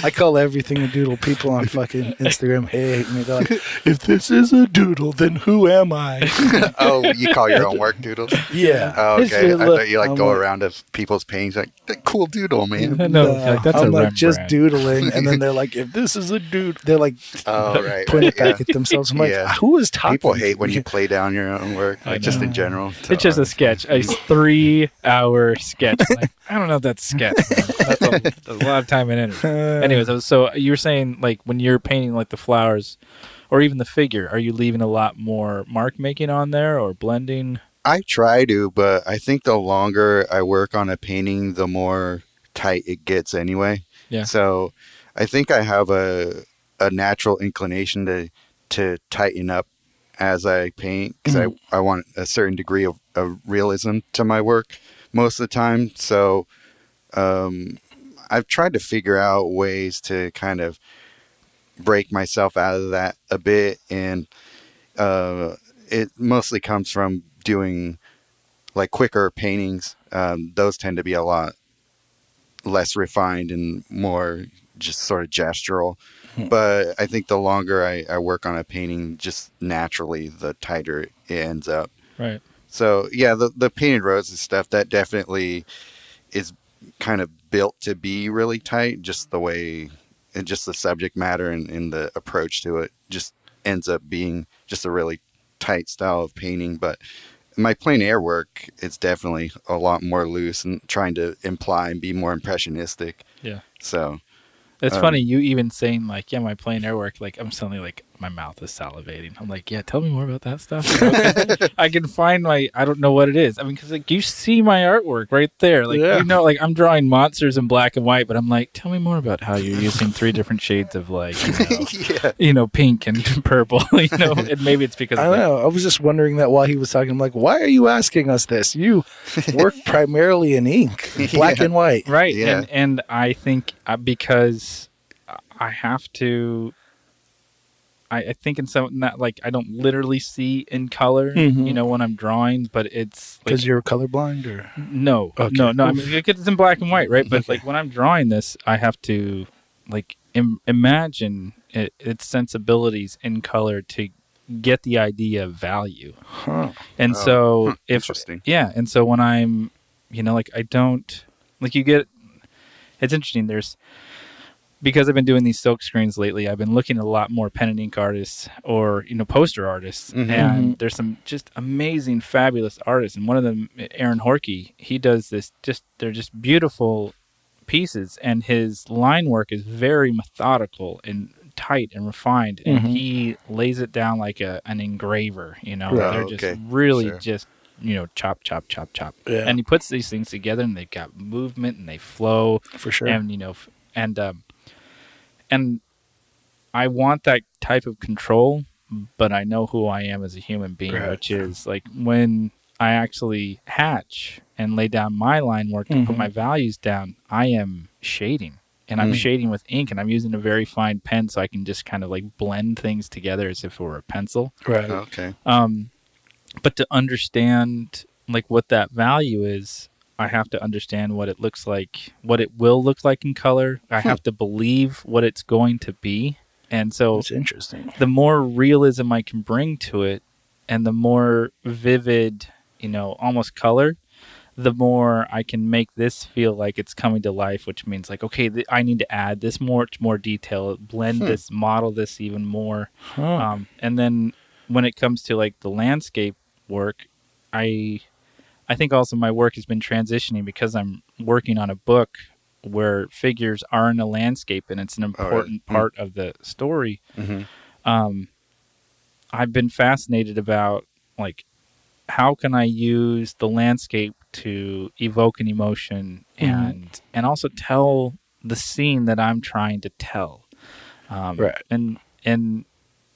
Speaker 1: I call everything a doodle. People on fucking Instagram hate me. They're like, if this is a doodle, then who am I?
Speaker 3: Oh, you call your own work doodles?
Speaker 1: Yeah.
Speaker 3: Oh, okay. I thought you go around to people's paintings like, cool doodle, man.
Speaker 2: No, that's
Speaker 1: I'm
Speaker 2: like
Speaker 1: just doodling, and then they're like, if this is a doodle, they're like, point it back at themselves. I'm like, who is talking?
Speaker 3: People hate when you play down your own work, like just in general.
Speaker 2: It's just a sketch, a 3-hour sketch. Like, I don't know if that's a sketch. That's a lot of time and energy. Anyways, so you were saying, like, when you're painting like the flowers or even the figure, are you leaving a lot more mark making on there or blending?
Speaker 3: I try to, but I think the longer I work on a painting, the more tight it gets anyway.
Speaker 2: Yeah.
Speaker 3: So I think I have a natural inclination to tighten up as I paint because I want a certain degree of realism to my work most of the time. So I've tried to figure out ways to kind of break myself out of that a bit, and it mostly comes from doing like quicker paintings. Those tend to be a lot less refined and more just sort of gestural. But I think the longer I work on a painting, just naturally, the tighter it ends up.
Speaker 2: Right.
Speaker 3: So, yeah, the painted roses stuff, that definitely is kind of built to be really tight. Just the way, and just the subject matter and the approach to it just ends up being just a really tight style of painting. But my plein air work, it's definitely a lot more loose and trying to imply and be more impressionistic. Yeah. So
Speaker 2: it's funny you even saying like, yeah, my plein air work, like I'm suddenly like my mouth is salivating. I'm like, yeah, tell me more about that stuff. I can find I don't know what it is. I mean, because like you see my artwork right there, like like I'm drawing monsters in black and white, but I'm like, tell me more about how you're using 3 different shades of like, pink and purple. And maybe it's because
Speaker 1: I don't know. I was just wondering that while he was talking. I'm like, why are you asking us this? You work primarily in ink, black and white,
Speaker 2: right? Yeah. And I think because I have to. I think in some that like I don't literally see in color, when I'm drawing, but it's
Speaker 1: because you're colorblind, or
Speaker 2: no. I mean, it's in black and white, right? But like when I'm drawing this, I have to like imagine its sensibilities in color to get the idea of value.
Speaker 1: Huh.
Speaker 2: And so
Speaker 3: interesting.
Speaker 2: Yeah. And so when I'm, like I don't, like you get, it's interesting. Because I've been doing these silk screens lately, I've been looking at a lot more pen and ink artists or, poster artists. And there's some just amazing, fabulous artists. And one of them, Aaron Horkey, he does this they're just beautiful pieces. And his line work is very methodical and tight and refined. And he lays it down like an engraver, They're just really just, chop, chop, chop, chop.
Speaker 1: Yeah.
Speaker 2: And he puts these things together and they've got movement and they flow.
Speaker 1: For sure.
Speaker 2: And, and I want that type of control, but I know who I am as a human being, which is like when I actually hatch and lay down my line work to put my values down, I am shading. And I'm shading with ink, and I'm using a very fine pen so I can just kind of like blend things together as if it were a pencil.
Speaker 1: Right.
Speaker 3: Okay.
Speaker 2: But to understand like what that value is, I have to understand what it looks like, what it will look like in color. I have to believe what it's going to be. And so
Speaker 1: it's interesting.
Speaker 2: The more realism I can bring to it and the more vivid, almost color, the more I can make this feel like it's coming to life, which means like, okay, I need to add this more detail, blend this, model this even more. And then when it comes to like the landscape work, I think also my work has been transitioning because I'm working on a book where figures are in a landscape and it's an important part of the story. I've been fascinated about like how can I use the landscape to evoke an emotion and also tell the scene that I'm trying to tell. And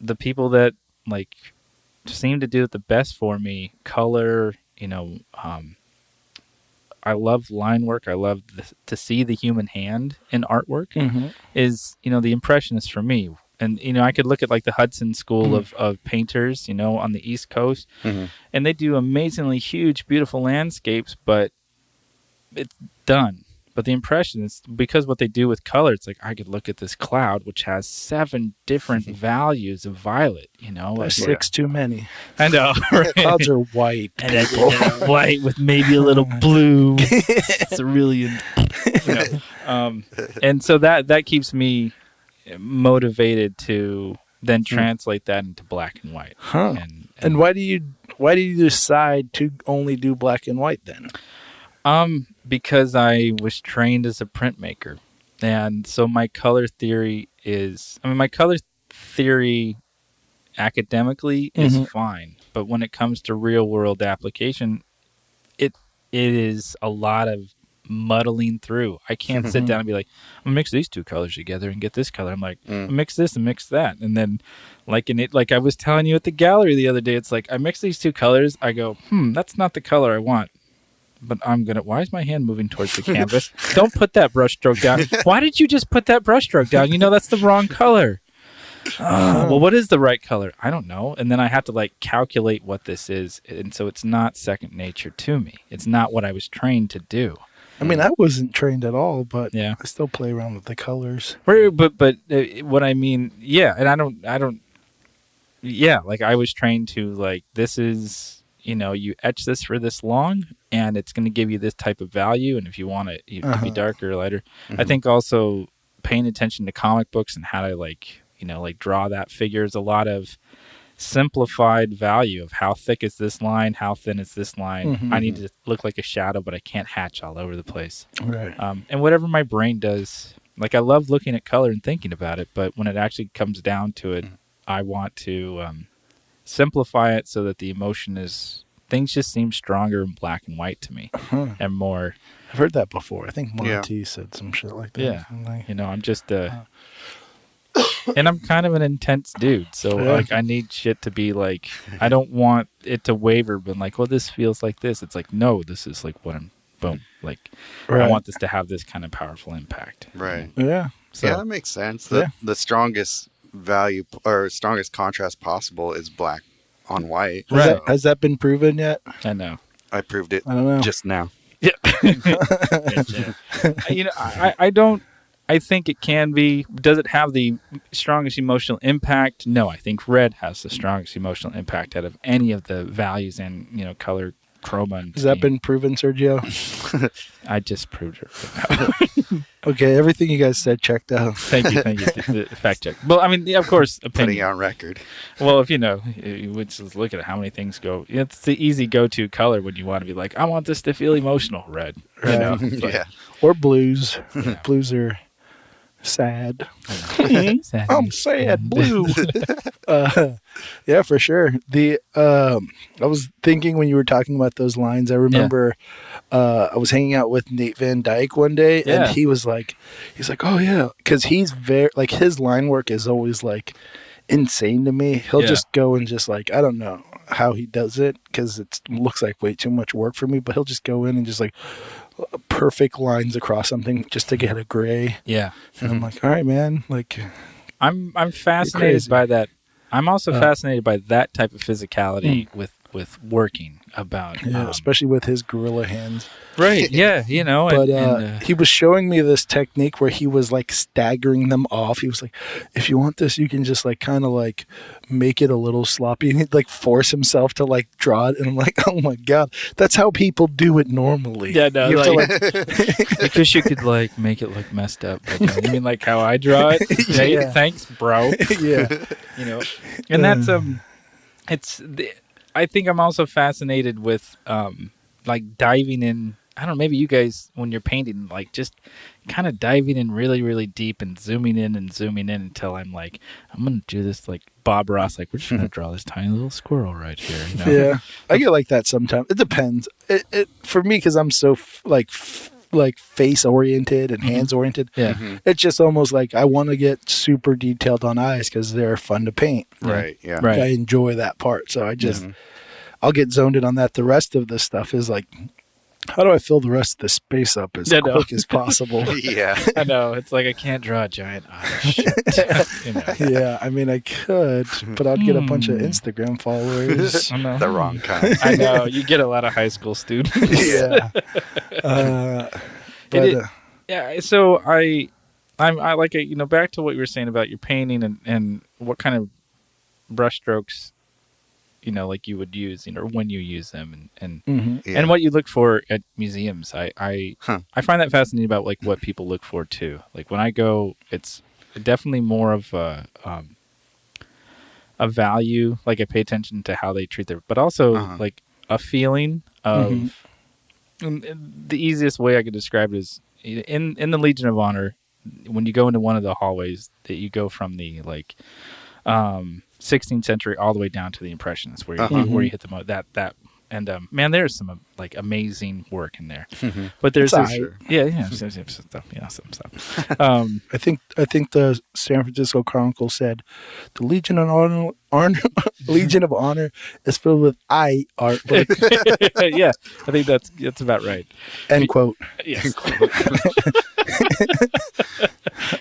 Speaker 2: the people that like seem to do it the best for me, color, I love line work. I love to see the human hand in artwork is, the impressionist for me. And, I could look at like the Hudson School of painters, on the East Coast, and they do amazingly huge, beautiful landscapes, but it's done. But the impressionists, because what they do with color, it's like I could look at this cloud, which has 7 different values of violet,
Speaker 1: There's 6 too many.
Speaker 2: I know. Right?
Speaker 1: Clouds are white.
Speaker 2: And white with maybe a little blue. It's a really, and so that keeps me motivated to then translate that into black and white.
Speaker 1: And why do you decide to only do black and white then?
Speaker 2: Because I was trained as a printmaker. And so my color theory academically is fine. But when it comes to real world application, it is a lot of muddling through. I can't sit down and be like, I'm gonna mix these 2 colors together and get this color. I'm like, mix this and mix that. And then like I was telling you at the gallery the other day, it's like I mix these 2 colors. I go, that's not the color I want. But why is my hand moving towards the canvas? Don't put that brush stroke down. Why did you just put that brush stroke down? That's the wrong color. Well, what is the right color? I don't know. And then I have to like calculate what this is. And so it's not second nature to me. It's not what I was trained to do.
Speaker 1: I mean, I wasn't trained at all, but
Speaker 2: yeah.
Speaker 1: I still play around with the colors.
Speaker 2: But what I mean, yeah, and I don't, yeah, like I was trained to like, this is, you etch this for this long and it's going to give you this type of value. And if you want it to be darker or lighter, I think also paying attention to comic books and how to like draw that figure is a lot of simplified value of how thick is this line, how thin is this line. I need to look like a shadow, but I can't hatch all over the place.
Speaker 1: Right.
Speaker 2: And whatever my brain does, like I love looking at color and thinking about it, but when it actually comes down to it, I want to simplify it so that the emotion is, things just seem stronger in black and white to me and more.
Speaker 1: I've heard that before. I think Monty said some shit like that.
Speaker 2: Yeah. I'm just and I'm kind of an intense dude, so like I need shit to be like, I don't want it to waver, but like, well, this feels like this. It's like, no, this is like what I'm, boom, like I want this to have this kind of powerful impact.
Speaker 3: Right.
Speaker 1: Yeah.
Speaker 3: So, yeah, that makes sense. The strongest value or strongest contrast possible is black on white.
Speaker 1: Right. Has that been proven yet?
Speaker 2: I know.
Speaker 3: I proved it
Speaker 1: I don't know.
Speaker 3: just now.
Speaker 2: Yeah. I don't. I think it can be. Does it have the strongest emotional impact? No, I think red has the strongest emotional impact out of any of the values and, color, chroma. And
Speaker 1: has that been proven, Sergio?
Speaker 2: I just proved it.
Speaker 1: Okay, everything you guys said checked out.
Speaker 2: Thank you. Fact check. Well, I mean, yeah, of course, opinion.
Speaker 3: Putting on record.
Speaker 2: Well, if you would just look at how many things go. It's the easy go-to color when you want to be like, I want this to feel emotional. Red.
Speaker 3: Yeah.
Speaker 1: Or blues. Yeah. Blues are sad. I'm sad. Blue. Yeah, for sure. I was thinking when you were talking about those lines, I remember I was hanging out with Nate Van Dyke one day, and he's like, oh yeah, because he's very like his line work is always like insane to me. He'll just go and just like, I don't know how he does it because it looks like way too much work for me, but he'll just go in and just like perfect lines across something just to get a gray.
Speaker 2: Yeah.
Speaker 1: And I'm like, all right, man. Like,
Speaker 2: I'm fascinated by that. I'm also fascinated by that type of physicality with working about.
Speaker 1: Yeah, especially with his gorilla hands.
Speaker 2: Right. Yeah.
Speaker 1: But he was showing me this technique where he was like staggering them off. He was like, if you want this, you can just like kind of like make it a little sloppy, and he'd like force himself to like draw it. And I'm like, oh my God, that's how people do it normally.
Speaker 2: Yeah, no, because you could like make it look messed up. But, you mean like how I draw it? Yeah. Thanks, bro.
Speaker 1: Yeah.
Speaker 2: And that's I think I'm also fascinated with like diving in. I don't know, maybe you guys, when you're painting, like just kind of diving in really, really deep and zooming in until I'm like, I'm going to do this like Bob Ross, like we're just going to draw this tiny little squirrel right here.
Speaker 1: Yeah, I get like that sometimes. It depends. It for me, because I'm so like face oriented and hands oriented.
Speaker 2: Yeah,
Speaker 1: it's just almost like I want to get super detailed on eyes because they're fun to paint.
Speaker 3: Right. Yeah.
Speaker 2: Right.
Speaker 1: I enjoy that part, so I just I'll get zoned in on that. The rest of this stuff is like, how do I fill the rest of the space up as quick as possible?
Speaker 3: Yeah.
Speaker 2: I know. It's like I can't draw a giant eye. Shit.
Speaker 1: Yeah, I mean, I could, but I'd get a bunch of Instagram followers.
Speaker 2: I know.
Speaker 3: The wrong kind.
Speaker 2: I know. You get a lot of high school students.
Speaker 1: Yeah.
Speaker 2: Yeah. So I like it. Back to what you were saying about your painting and what kind of brush strokes like you would use, or when you use them, and what you look for at museums. I find that fascinating about like what people look for too. Like when I go, it's definitely more of a value. Like I pay attention to how they treat their, but also like a feeling of. The easiest way I could describe it is in the Legion of Honor. When you go into one of the hallways, that you go from the like 16th century all the way down to the Impressionists, where you hit the that and man, there's some like amazing work in there. But there's some stuff.
Speaker 1: I think the San Francisco Chronicle said the Legion of Honor is filled with eye artwork.
Speaker 2: Yeah, I think that's about right.
Speaker 1: End quote.
Speaker 2: Yes.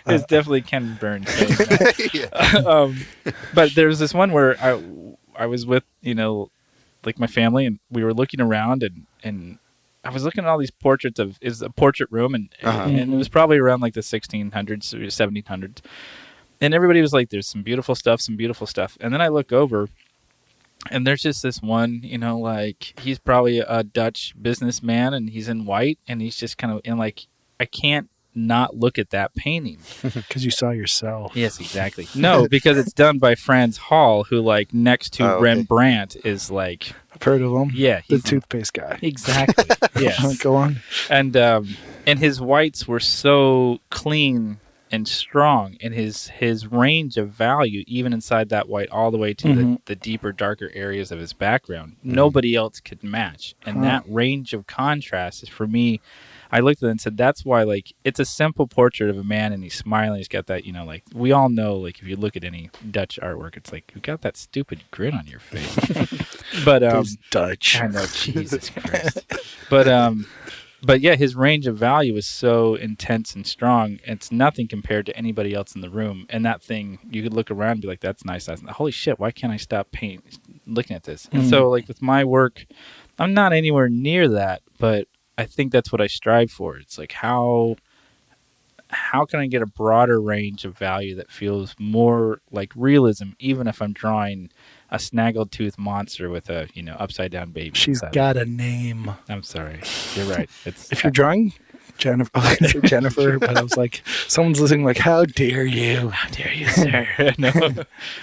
Speaker 2: It's definitely Ken Burns saying that. But there's this one where I was with like my family, and we were looking around, and I was looking at all these portraits is a portrait room, and it was probably around like the 1600s or 1700s, and everybody was like, there's some beautiful stuff, and then I look over, and there's just this one, like he's probably a Dutch businessman, and he's in white, and he's just kind of in like, I can't not look at that painting
Speaker 1: because you saw yourself.
Speaker 2: Yes, exactly. No, because it's done by Frans Hall, who like next to Rembrandt is like,
Speaker 1: I've heard of him.
Speaker 2: Yeah,
Speaker 1: the toothpaste guy.
Speaker 2: Exactly. Yes.
Speaker 1: Go on.
Speaker 2: And his whites were so clean and strong, and his range of value, even inside that white, all the way to the deeper, darker areas of his background, nobody else could match. And that range of contrast is, for me, I looked at it and said, that's why, like, it's a simple portrait of a man and he's smiling. He's got that, like, we all know, like, if you look at any Dutch artwork, it's like, you got that stupid grin on your face. But,
Speaker 1: those Dutch.
Speaker 2: I know, Jesus Christ. But yeah, his range of value is so intense and strong. It's nothing compared to anybody else in the room. And that thing, you could look around and be like, that's nice. Holy shit, why can't I stop looking at this? And so, like, with my work, I'm not anywhere near that, but I think that's what I strive for. It's like, how how can I get a broader range of value that feels more like realism, even if I'm drawing a snaggletooth monster with a upside down baby?
Speaker 1: She's got a name.
Speaker 2: I'm sorry, you're right. It's
Speaker 1: if you're drawing Jennifer, I was say Jennifer, but I was like, someone's listening, like, how dare you?
Speaker 2: How dare you, sir? No.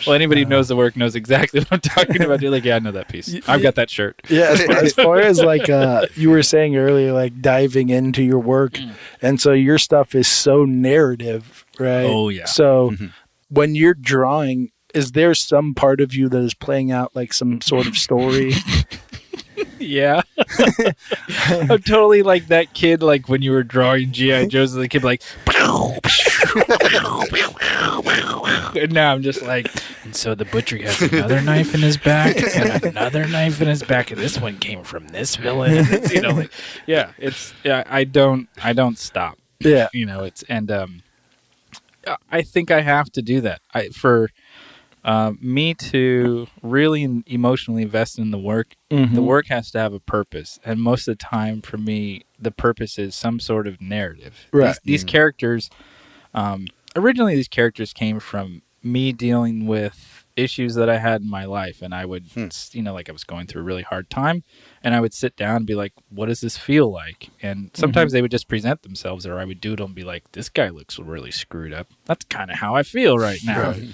Speaker 2: Well, anybody who knows the work knows exactly what I'm talking about. You're like, yeah, I know that piece. I've got that shirt.
Speaker 1: Yeah, as far as like you were saying earlier, like diving into your work, and so your stuff is so narrative, right?
Speaker 2: Oh yeah.
Speaker 1: So when you're drawing, is there some part of you that is playing out like some sort of story?
Speaker 2: Yeah. I'm totally like that kid, like when you were drawing G.I. Joes, the kid like, and now I'm just like, and so the butcher has another knife in his back and another knife in his back, and this one came from this villain. And it's, I don't stop.
Speaker 1: Yeah.
Speaker 2: I think I have to do that. For me to really emotionally invest in the work, the work has to have a purpose. And most of the time, for me, the purpose is some sort of narrative.
Speaker 1: Right.
Speaker 2: These characters, originally these characters came from me dealing with issues that I had in my life. And I would, like I was going through a really hard time, and I would sit down and be like, what does this feel like? And sometimes they would just present themselves, or I would doodle and be like, this guy looks really screwed up. That's kind of how I feel right now. Right.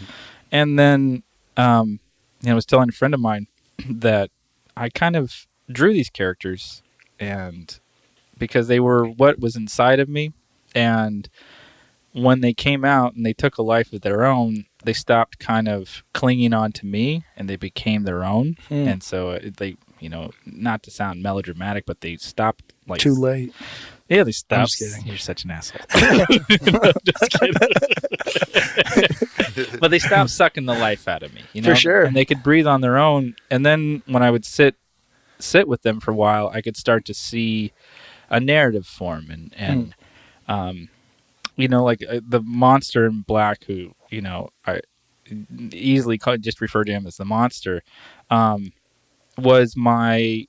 Speaker 2: And then, I was telling a friend of mine that I kind of drew these characters, and because they were what was inside of me, and when they came out and they took a life of their own, they stopped kind of clinging on to me, and they became their own. And so they, not to sound melodramatic, but they stopped like
Speaker 1: too late.
Speaker 2: Yeah, they stopped.
Speaker 1: I'm just kidding.
Speaker 2: You're such an asshole. No, just kidding. But they stopped sucking the life out of me,
Speaker 1: For sure.
Speaker 2: And they could breathe on their own. And then when I would sit with them for a while, I could start to see a narrative form, and like the monster in black, who I easily just refer to him as the monster, was my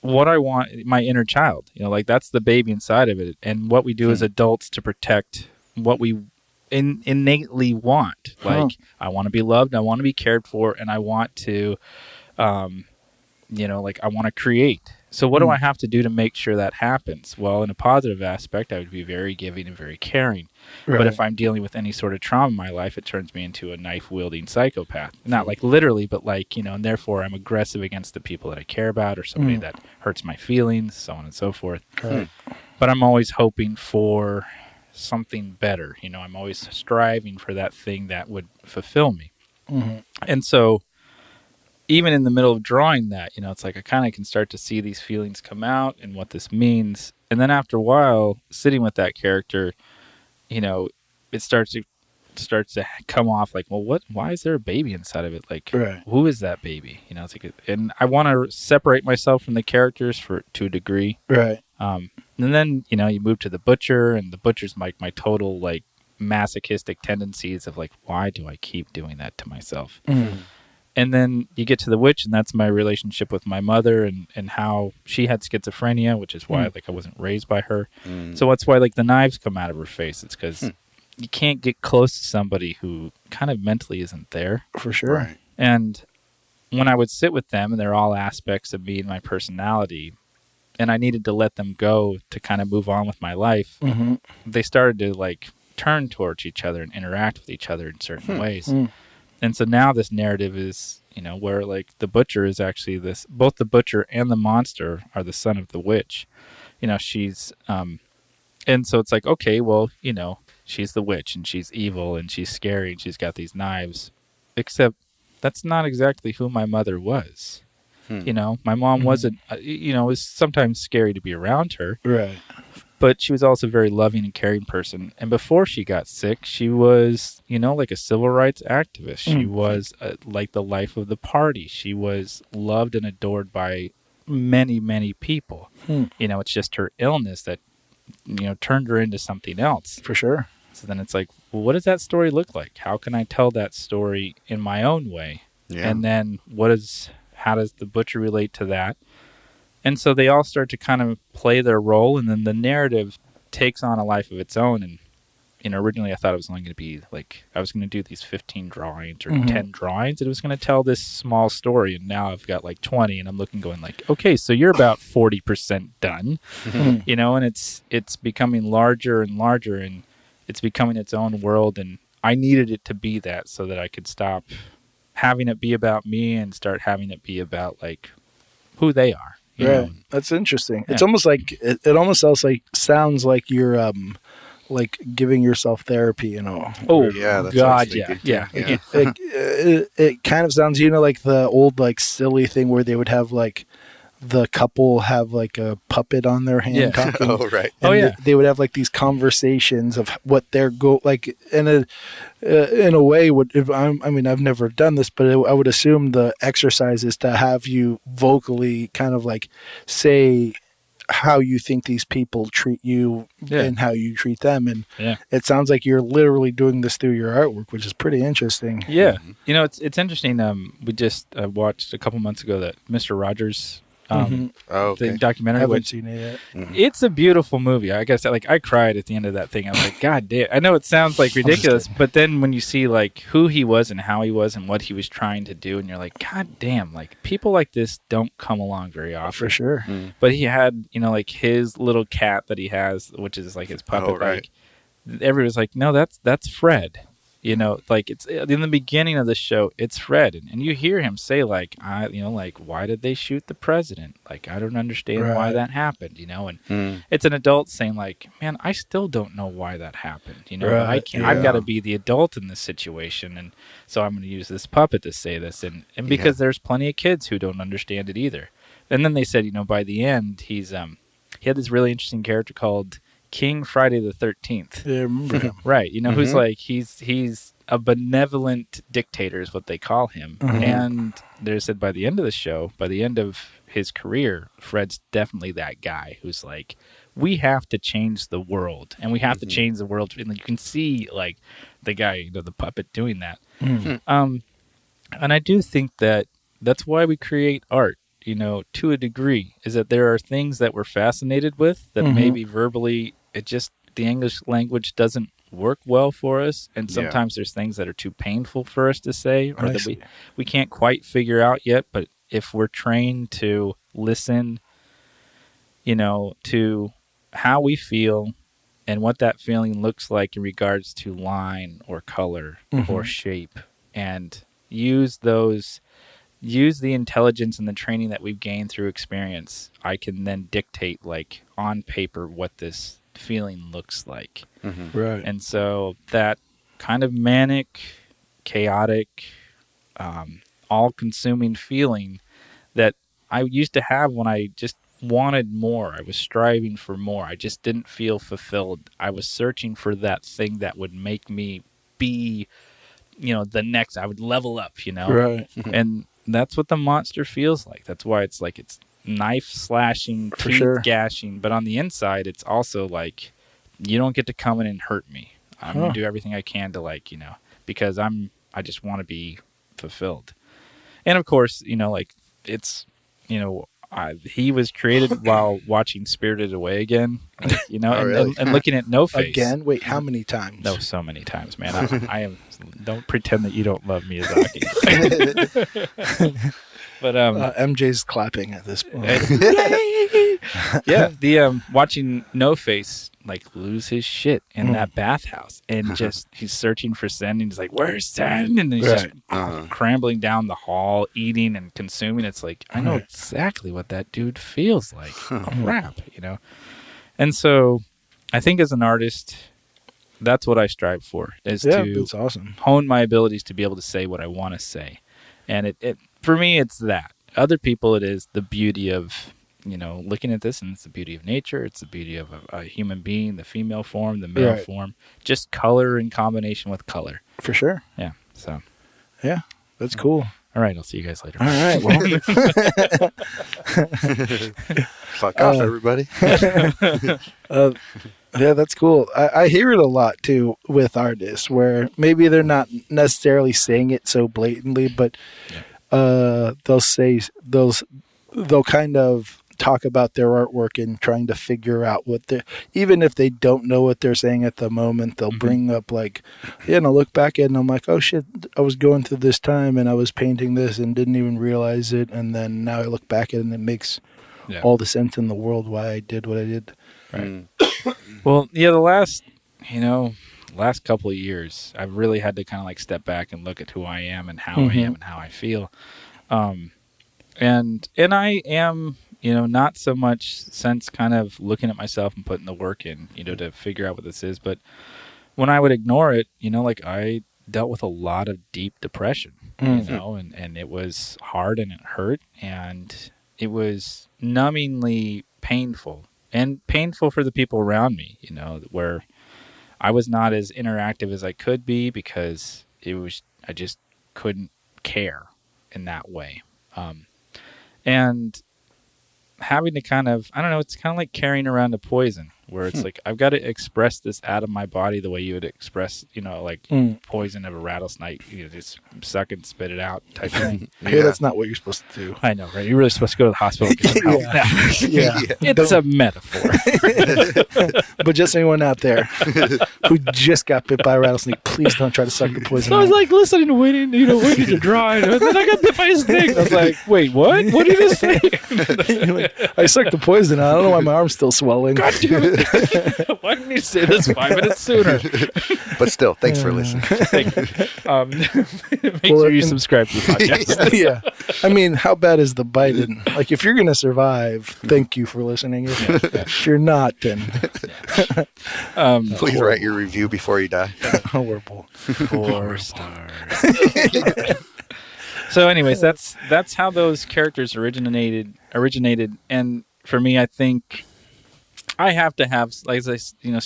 Speaker 2: what I want, my inner child. Like that's the baby inside of it, and what we do as adults to protect what we innately want. Like I want to be loved, I want to be cared for, and I want to, like I want to create. So what do I have to do to make sure that happens? Well, in a positive aspect, I would be very giving and very caring. Right. But if I'm dealing with any sort of trauma in my life, it turns me into a knife-wielding psychopath. Not like literally, but like, and therefore I'm aggressive against the people that I care about, or somebody that hurts my feelings, so on and so forth. Right. But I'm always hoping for something better. I'm always striving for that thing that would fulfill me. And so even in the middle of drawing that, it's like I kind of can start to see these feelings come out and what this means. And then after a while, sitting with that character, it starts to come off like, well, why is there a baby inside of it? Like, Who is that baby? It's like, and I want to separate myself from the characters to a degree.
Speaker 1: Right.
Speaker 2: And then, you move to the butcher, and the butcher's my total like masochistic tendencies of like, why do I keep doing that to myself? And then you get to the witch, and that's my relationship with my mother, and how she had schizophrenia, which is why like I wasn't raised by her. So that's why like the knives come out of her face. It's because you can't get close to somebody who kind of mentally isn't there.
Speaker 1: For sure.
Speaker 3: Right.
Speaker 2: And when I would sit with them, and they're all aspects of me and my personality, and I needed to let them go to kind of move on with my life, they started to like turn towards each other and interact with each other in certain ways. And so now this narrative is, where like the butcher is actually both the butcher and the monster are the son of the witch. She's, and so it's like, okay, well, she's the witch, and she's evil, and she's scary, and she's got these knives, except that's not exactly who my mother was. My mom wasn't, it was sometimes scary to be around her.
Speaker 1: Right.
Speaker 2: But she was also a very loving and caring person. And before she got sick, she was, like a civil rights activist. She was like the life of the party. She was loved and adored by many, many people. It's just her illness that, turned her into something else.
Speaker 1: For sure.
Speaker 2: So then it's like, well, what does that story look like? How can I tell that story in my own way? Yeah. And then how does the butcher relate to that? And so they all start to kind of play their role, and then the narrative takes on a life of its own. And originally I thought it was only going to be like I was going to do these 15 drawings or 10 drawings. It was going to tell this small story, and now I've got like 20, and I'm going like, okay, so you're about 40% done, and it's becoming larger and larger, and it's becoming its own world, and I needed it to be that so that I could stop having it be about me and start having it be about like who they are. You know?
Speaker 1: That's interesting. Yeah. It's almost like it almost sounds like you're like giving yourself therapy,
Speaker 2: Oh yeah, that's God, yeah.
Speaker 1: It kind of sounds, like the old like silly thing where they would have like the couple have like a puppet on their hand talking.
Speaker 3: Oh right.
Speaker 1: And they would have like these conversations of what their goal, like in a way I've never done this, but I would assume the exercise is to have you vocally kind of like say how you think these people treat you and how you treat them. And it sounds like you're literally doing this through your artwork, which is pretty interesting.
Speaker 2: Yeah. It's interesting. We just watched a couple months ago that Mr. Rogers the documentary.
Speaker 1: I haven't seen it yet.
Speaker 2: It's a beautiful movie. I guess I cried at the end of that thing. I was like, God damn. I know it sounds like ridiculous, but then when you see like who he was and how he was and what he was trying to do, and you're like, God damn, like people like this don't come along very often.
Speaker 1: For sure.
Speaker 2: But he had, like his little cat that he has, which is like his puppet.
Speaker 3: Oh, right.
Speaker 2: Like, everybody's like, no, that's Fred. Like it's in the beginning of the show, it's Fred, and you hear him say like, like why did they shoot the president? Like I don't understand why that happened. And it's an adult saying like, man, I still don't know why that happened. But I can't. I've got to be the adult in this situation, and so I'm going to use this puppet to say this, and because there's plenty of kids who don't understand it either. And then they said, by the end, he had this really interesting character called King Friday the 13th.
Speaker 1: Yeah, I remember him.
Speaker 2: Right. Who's like, he's a benevolent dictator is what they call him. And they said by the end of the show, by the end of his career, Fred's definitely that guy who's like, we have to change the world, and we have to change the world. And you can see like the guy, the puppet doing that. And I do think that that's why we create art. To a degree, is that there are things that we're fascinated with that maybe verbally, the English language doesn't work well for us. And sometimes there's things that are too painful for us to say, or that we can't quite figure out yet. But if we're trained to listen, to how we feel and what that feeling looks like in regards to line or color or shape, and use the intelligence and the training that we've gained through experience, I can then dictate like on paper what this feeling looks like.
Speaker 1: Right.
Speaker 2: And so that kind of manic, chaotic, all-consuming feeling that I used to have when I just wanted more. I was striving for more. I just didn't feel fulfilled. I was searching for that thing that would make me be, the next. I would level up,
Speaker 1: Right.
Speaker 2: And that's what the monster feels like. That's why it's like it's knife slashing, teeth gashing, but on the inside, it's also like you don't get to come in and hurt me. I'm gonna do everything I can to because I just want to be fulfilled. And of course, like it's he was created while watching Spirited Away again, and looking at No Face
Speaker 1: again. Wait, how many times?
Speaker 2: No, so many times, man. I am. Don't pretend that you don't love Miyazaki. But
Speaker 1: MJ's clapping at this point.
Speaker 2: The watching No Face like lose his shit in that bathhouse, and just he's searching for Sen, and he's like, "Where's Sen?" And he's just crambling down the hall, eating and consuming. It's like I know exactly what that dude feels like. Crap, And so, I think as an artist, that's what I strive for, is to hone my abilities to be able to say what I want to say. And it for me, it's that. Other people, it is the beauty of, looking at this, and it's the beauty of nature. It's the beauty of a human being, the female form, the male form, just color in combination with color.
Speaker 1: For sure.
Speaker 2: Yeah. So.
Speaker 1: Yeah, that's cool.
Speaker 2: All right, I'll see you guys later.
Speaker 1: All right. Well.
Speaker 3: Fuck off, everybody.
Speaker 1: Yeah, that's cool. I hear it a lot too with artists where maybe they're not necessarily saying it so blatantly, but they'll kind of talk about their artwork and trying to figure out what they, even if they don't know what they're saying at the moment, they'll bring up like, and I'll look back at it and I'm like, oh shit, I was going through this time and I was painting this and didn't even realize it. And then now I look back at it and it makes all the sense in the world why I did what I did.
Speaker 2: Right. Well, yeah, the last couple of years, I've really had to kind of like step back and look at who I am and how I am and how I feel. And I am, not so much since kind of looking at myself and putting the work in, to figure out what this is. But when I would ignore it, like I dealt with a lot of deep depression, and it was hard and it hurt and it was numbingly painful and painful for the people around me, where I was not as interactive as I could be because I just couldn't care in that way. And having to kind of, I don't know, it's kind of like carrying around a poison where it's like, I've got to express this out of my body the way you would express, poison of a rattlesnake, just suck and spit it out type thing.
Speaker 1: Hey, that's not what you're supposed to do.
Speaker 2: I know, right? You're really supposed to go to the hospital and get some help. It's a metaphor.
Speaker 1: But just anyone out there who just got bit by a rattlesnake, please don't try to suck the poison
Speaker 2: out. I was like listening to waiting to dry, and then I got bit by a snake. I was like, wait, what? What did you say?
Speaker 1: I sucked the poison out. I don't know why my arm's still swelling.
Speaker 2: God damn it. Why didn't you say this 5 minutes sooner?
Speaker 3: But still, thanks for listening.
Speaker 2: Thank you. Make sure you subscribe to the podcast.
Speaker 1: Yeah. I mean, how bad is the bite? Like, if you're going to survive, thank you for listening. If you're not, then...
Speaker 3: Please write your review before you die.
Speaker 1: Horrible.
Speaker 2: 4 stars. So anyways, that's how those characters originated. And for me, I think... I have to have, like I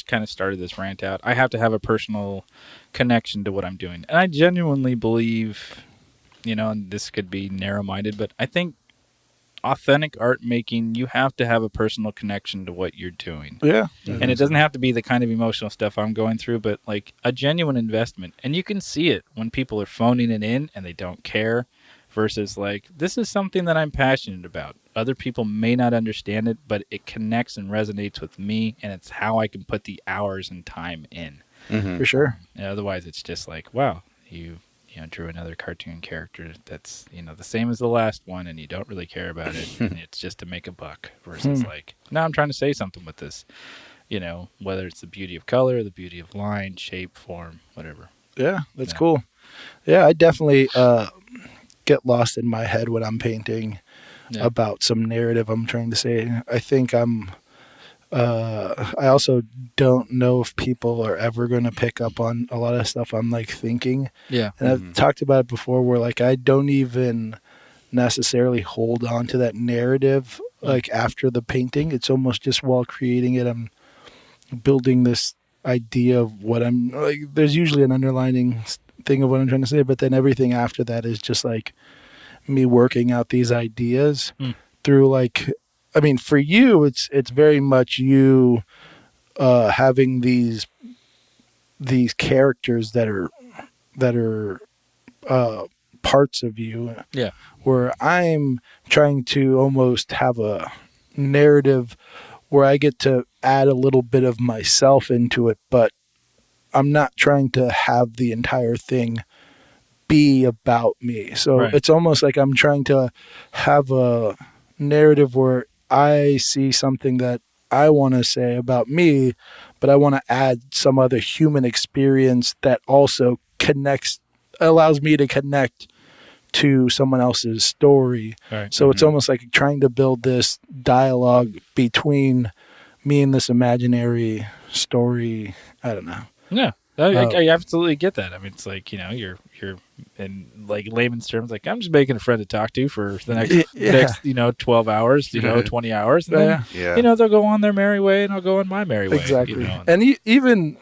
Speaker 2: kind of started this rant out, I have to have a personal connection to what I'm doing. And I genuinely believe, and this could be narrow-minded, but I think authentic art making, you have to have a personal connection to what you're doing.
Speaker 1: Yeah.
Speaker 2: And it doesn't have to be the kind of emotional stuff I'm going through, but like a genuine investment. And you can see it when people are phoning it in and they don't care versus like, this is something that I'm passionate about. Other people may not understand it, but it connects and resonates with me, and it's how I can put the hours and time in.
Speaker 1: For sure.
Speaker 2: And otherwise, it's just like, wow, you drew another cartoon character that's the same as the last one, and you don't really care about it, and it's just to make a buck. Versus like, no, I'm trying to say something with this. Whether it's the beauty of color, the beauty of line, shape, form, whatever.
Speaker 1: Yeah, that's cool. Yeah, I definitely get lost in my head when I'm painting. About some narrative I'm trying to say. I think I also don't know if people are ever going to pick up on a lot of stuff I'm like thinking.
Speaker 2: Yeah.
Speaker 1: And I've talked about it before where like I don't even necessarily hold on to that narrative like after the painting. It's almost just while creating it, I'm building this idea of what I'm like. There's usually an underlining thing of what I'm trying to say, but then everything after that is just like me working out these ideas through like, I mean, for you, it's very much you having these characters that are parts of you.
Speaker 2: Yeah.
Speaker 1: Where I'm trying to almost have a narrative where I get to add a little bit of myself into it, but I'm not trying to have the entire thing be about me. So It's almost like I'm trying to have a narrative where I see something that I want to say about me, but I want to add some other human experience that also allows me to connect to someone else's story.
Speaker 2: Right.
Speaker 1: So it's almost like trying to build this dialogue between me and this imaginary story. I don't know.
Speaker 2: Yeah. I absolutely get that. I mean, it's like, you're in like layman's terms, like I'm just making a friend to talk to for the next 12 hours, 20 hours. And then, they'll go on their merry way and I'll go on my merry way.
Speaker 1: Exactly. And even,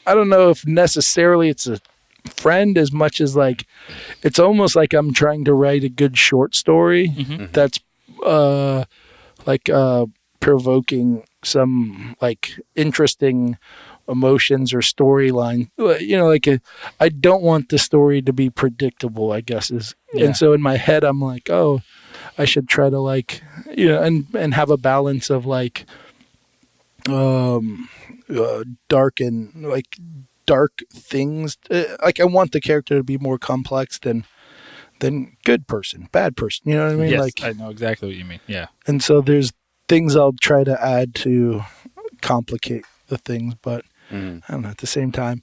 Speaker 1: I don't know if necessarily it's a friend as much as like, it's almost like I'm trying to write a good short story that's provoking some like interesting emotions or storyline. I don't want the story to be predictable, I guess is. And so in my head I'm like, oh, I should try to like, and have a balance of like, dark and like dark things. Like I want the character to be more complex than good person, bad person. You know what I mean?
Speaker 2: Yes,
Speaker 1: like
Speaker 2: I know exactly what you mean. Yeah.
Speaker 1: And so there's things I'll try to add to complicate the things, but I don't know. At the same time,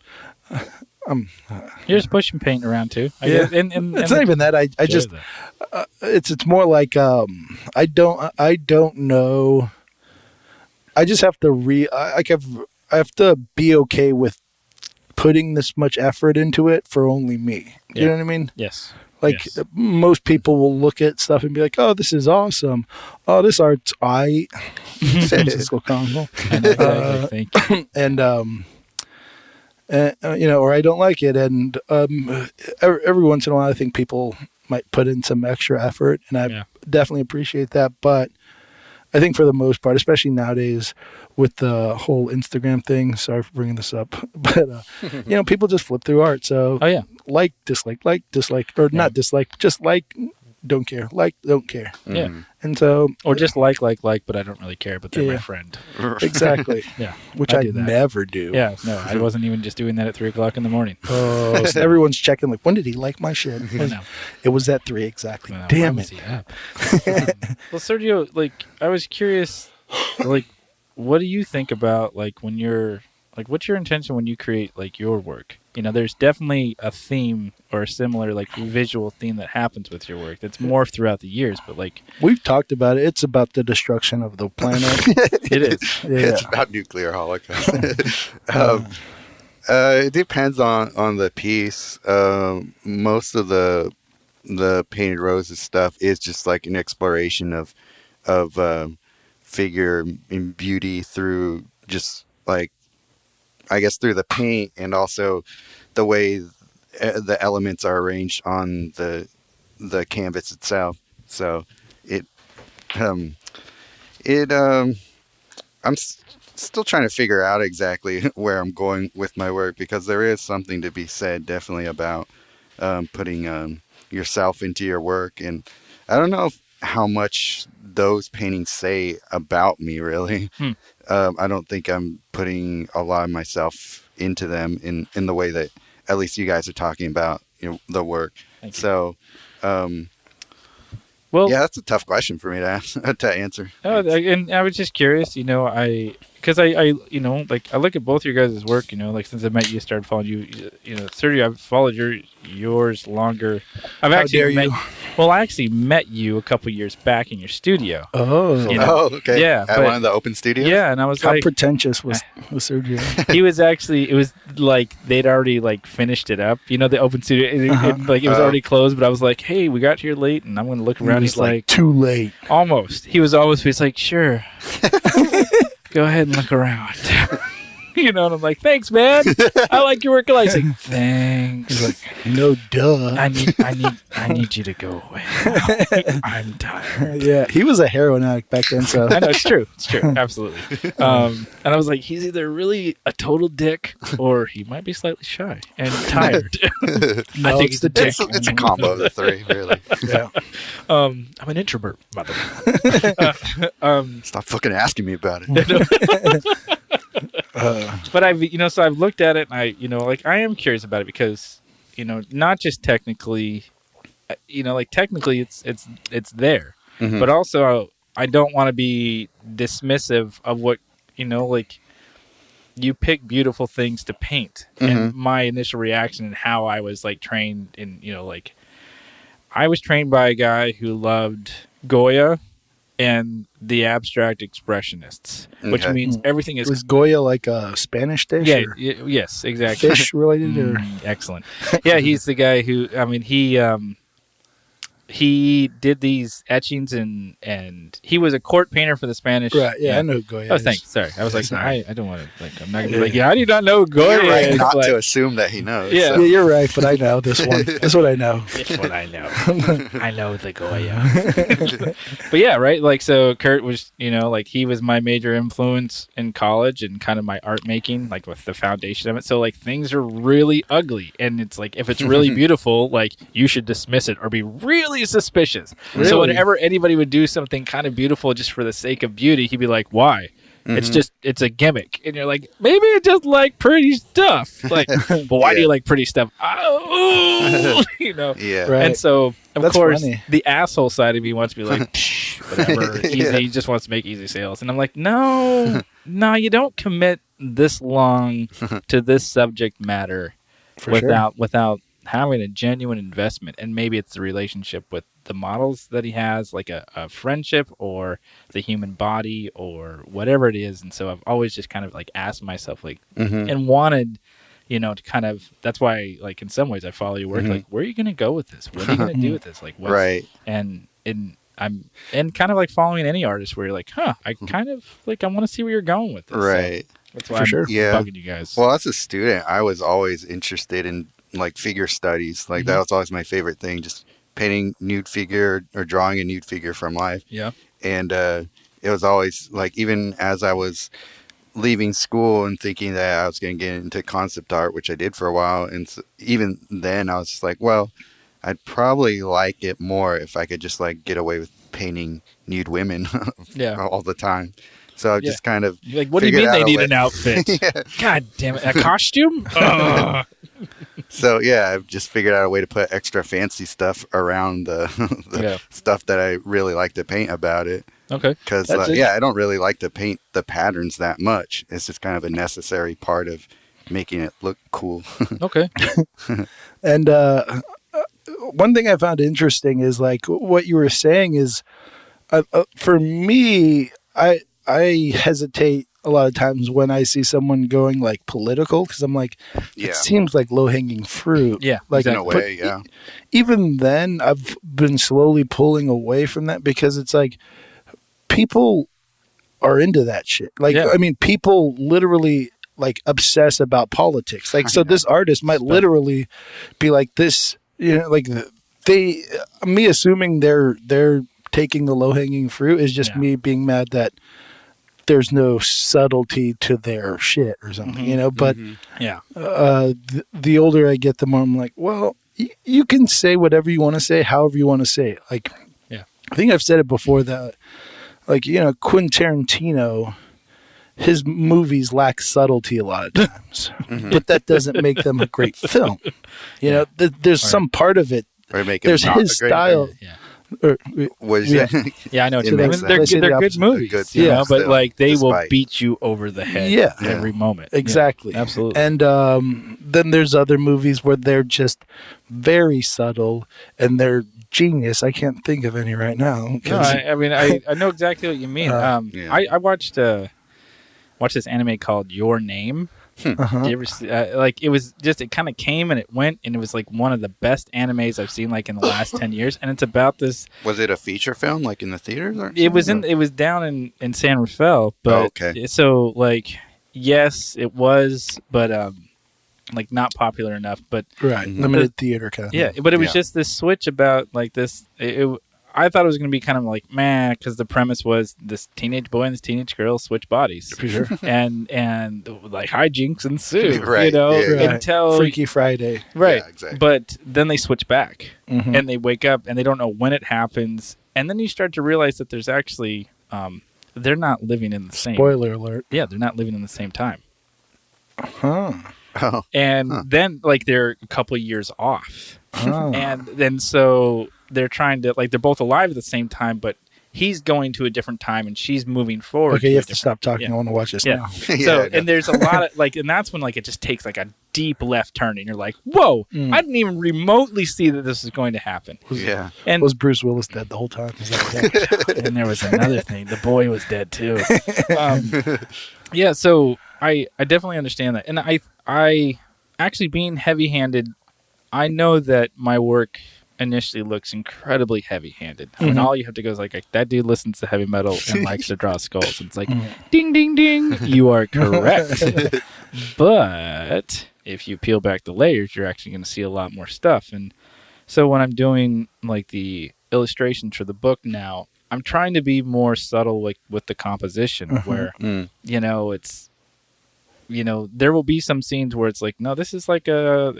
Speaker 2: you're just pushing paint around too. I
Speaker 1: yeah,
Speaker 2: guess. And
Speaker 1: it's not even that. I just it's more like I don't know. I just have to I have to be okay with putting this much effort into it for only me. You know what I mean?
Speaker 2: Yes.
Speaker 1: Like most people will look at stuff and be like, "Oh, this is awesome. Oh, this art's San Francisco Congo."
Speaker 2: Thank you.
Speaker 1: And or I don't like it. And every once in a while, I think people might put in some extra effort, and I definitely appreciate that. But I think for the most part, especially nowadays with the whole Instagram thing, sorry for bringing this up, but people just flip through art. So like, dislike, or not dislike, just like, don't care, like, don't care.
Speaker 2: Yeah.
Speaker 1: And so,
Speaker 2: or just like, but I don't really care, but they're my friend.
Speaker 1: Exactly.
Speaker 2: Yeah.
Speaker 1: Which I never do.
Speaker 2: Yeah. No, I wasn't even just doing that at 3:00 in the morning.
Speaker 1: Oh, so everyone's checking like, when did he like my shit?
Speaker 2: No.
Speaker 1: It was at 3 exactly. Damn it.
Speaker 2: Well, Sergio, like, I was curious, like, what do you think about like when you're like, what's your intention when you create like your work? There's definitely a theme or a similar like visual theme that happens with your work that's morphed throughout the years, but like
Speaker 1: we've talked about it. It's about the destruction of the planet.
Speaker 2: It is.
Speaker 3: It's about nuclear holocaust. It depends on the piece. Most of the Painted Roses stuff is just like an exploration of figure and beauty through just like, I guess, through the paint and also the way the elements are arranged on the canvas itself. So I'm still trying to figure out exactly where I'm going with my work, because there is something to be said definitely about putting yourself into your work. And I don't know how much those paintings say about me, really. I don't think I'm putting a lot of myself into them in the way that at least you guys are talking about the work. So well, yeah, that's a tough question for me to answer.
Speaker 2: Oh, and I was just curious, because I like I look at both your guys' work, like since I met you, started following you, Sergio, I've followed yours longer. I actually met you a couple years back in your studio.
Speaker 1: Oh,
Speaker 3: okay.
Speaker 2: Yeah,
Speaker 3: at one of the open studios.
Speaker 2: Yeah, and I was
Speaker 1: how pretentious was Sergio?
Speaker 2: He was actually. It was like they'd already like finished it up. The open studio, it was already closed. But I was like, hey, we got here late, and I'm going to look around. He's like,
Speaker 1: too late.
Speaker 2: Almost. He's like, sure. Go ahead and look around. And I'm like, thanks, man. I like your work. He's like, thanks.
Speaker 1: He's like, no, duh.
Speaker 2: I need you to go away. I'm tired.
Speaker 1: Yeah, he was a heroin addict back then. So
Speaker 2: I know it's true. It's true. Absolutely. And I was like, he's either really a total dick or he might be slightly shy and tired.
Speaker 1: No, I think he's the dick.
Speaker 3: It's a combo of the three, really.
Speaker 1: Yeah.
Speaker 2: I'm an introvert, mother.
Speaker 3: Stop fucking asking me about it.
Speaker 2: But so I've looked at it, and I am curious about it because, not just technically, technically it's there, but also I don't want to be dismissive of what, you pick beautiful things to paint, and my initial reaction and how I was trained in, I was trained by a guy who loved Goya and the abstract expressionists, which means everything is...
Speaker 1: Was Goya like a Spanish dish?
Speaker 2: Yeah, yes, exactly.
Speaker 1: Fish related? Or?
Speaker 2: Excellent. Yeah, he's the guy who, he did these etchings and he was a court painter for the Spanish.
Speaker 1: Right, yeah, I know who Goya is.
Speaker 2: Oh, thanks. Sorry. I was I don't want to, I'm not going to be like, I do not know who Goya
Speaker 3: You're right
Speaker 2: is.
Speaker 3: not to assume that he knows.
Speaker 1: Yeah.
Speaker 3: So.
Speaker 1: Yeah, you're right, but I know this one. This one I know.
Speaker 2: This one I know. I know the Goya. But yeah, right? So Kurt was, he was my major influence in college and kind of my art making, with the foundation of it. So, things are really ugly. And it's if it's really beautiful, you should dismiss it or be really really suspicious.
Speaker 1: Really?
Speaker 2: So whenever anybody would do something kind of beautiful just for the sake of beauty, he'd be like, "Why?" It's a gimmick. And you're like, maybe I just like pretty stuff. Like, but why do you like pretty stuff? Oh,
Speaker 3: Yeah.
Speaker 1: Right.
Speaker 2: And so, of
Speaker 1: That's
Speaker 2: course,
Speaker 1: funny.
Speaker 2: the asshole side of me wants to be like, whatever, easy. He just wants to make easy sales. And I'm like, no, you don't commit this long to this subject matter without having a genuine investment. And maybe it's the relationship with the models that he has, like a friendship or the human body or whatever it is. And so I've always just kind of like asked myself, like, and wanted, to kind of, that's why, like, in some ways I follow your work, like, where are you going to go with this? What are you going to do with this? Like, what's,
Speaker 3: right.
Speaker 2: And I'm kind of like following any artist where you're like, I kind of like, I want to see where you're going with this.
Speaker 3: Right.
Speaker 2: So that's why I'm bugging you guys.
Speaker 3: Well, as a student, I was always interested in like figure studies. Like that was always my favorite thing, just painting nude figure or drawing a nude figure from life.
Speaker 2: Yeah.
Speaker 3: And it was always like, even as I was leaving school and thinking that I was going to get into concept art, which I did for a while. And so even then I was just like, well, I'd probably like it more if I could just like get away with painting nude women all the time. So I just kind of
Speaker 2: like, what do you mean they need an outfit? God damn it. A costume?
Speaker 3: So yeah, I've just figured out a way to put extra fancy stuff around the stuff that I really like to paint about it.
Speaker 2: Okay.
Speaker 3: Because I don't really like to paint the patterns that much. It's just kind of a necessary part of making it look cool.
Speaker 2: Okay.
Speaker 1: And one thing I found interesting is like what you were saying is, for me, I hesitate a lot of times when I see someone going like political, because I'm like, it seems like low hanging fruit.
Speaker 2: Yeah,
Speaker 1: like
Speaker 3: in a way, yeah.
Speaker 1: Even then, I've been slowly pulling away from that because it's like people are into that shit. Like, I mean, people literally like obsess about politics. Like, so this artist might literally be like this, like me assuming they're taking the low hanging fruit is just me being mad that there's no subtlety to their shit or something, but the older I get, the more I'm like, well, you can say whatever you want to say, however you want to say it. Like, I think I've said it before that, like, Quentin Tarantino, his movies lack subtlety a lot of times, but that doesn't make them a great film. There's some part of it.
Speaker 3: Or make
Speaker 1: there's his style.
Speaker 3: I know what you
Speaker 2: mean. They're good movies, but like they will beat you over the head every moment.
Speaker 1: Exactly.
Speaker 2: Absolutely.
Speaker 1: And then there's other movies where they're just very subtle and they're genius. I can't think of any right now.
Speaker 2: No, I know exactly what you mean. I watched this anime called Your Name. Did you ever see, like, it was just, it kind of came and it went, and it was like one of the best animes I've seen like in the last 10 years. And it's about this.
Speaker 3: Was it a feature film like in the theaters? Or
Speaker 2: it was down in San Rafael, but so like, yes, it was, but like not popular enough, but
Speaker 1: limited theater kind of
Speaker 2: thing. But it was just this switch about like this. I thought it was going to be kind of like, meh, because the premise was this teenage boy and this teenage girl switch bodies. For sure. and like hijinks ensue, until
Speaker 1: Freaky Friday.
Speaker 2: Right. Yeah, exactly. But then they switch back and they wake up and they don't know when it happens. And then you start to realize that there's actually, they're not living in the same.
Speaker 1: Spoiler alert.
Speaker 2: Yeah, they're not living in the same time.
Speaker 1: Oh.
Speaker 2: And then like they're a couple of years off. And then so they're trying to, like, they're both alive at the same time, but he's going to a different time and she's moving forward.
Speaker 1: Okay, you have to stop talking. I want to watch this now.
Speaker 2: So, and there's a lot of, like, and that's when, like, it just takes, like, a deep left turn and you're like, whoa, I didn't even remotely see that this was going to happen.
Speaker 1: And was Bruce Willis dead the whole time? Is that
Speaker 2: and there was another thing. The boy was dead, too. So I definitely understand that. And I actually, being heavy-handed, I know that my work initially looks incredibly heavy-handed. I mean, all you have to go is like, that dude listens to heavy metal and likes to draw skulls. It's like, ding, ding, ding, you are correct. But if you peel back the layers, you're actually going to see a lot more stuff. And so when I'm doing like the illustrations for the book now, I'm trying to be more subtle, like with the composition, where it's there will be some scenes where it's like, no, this is going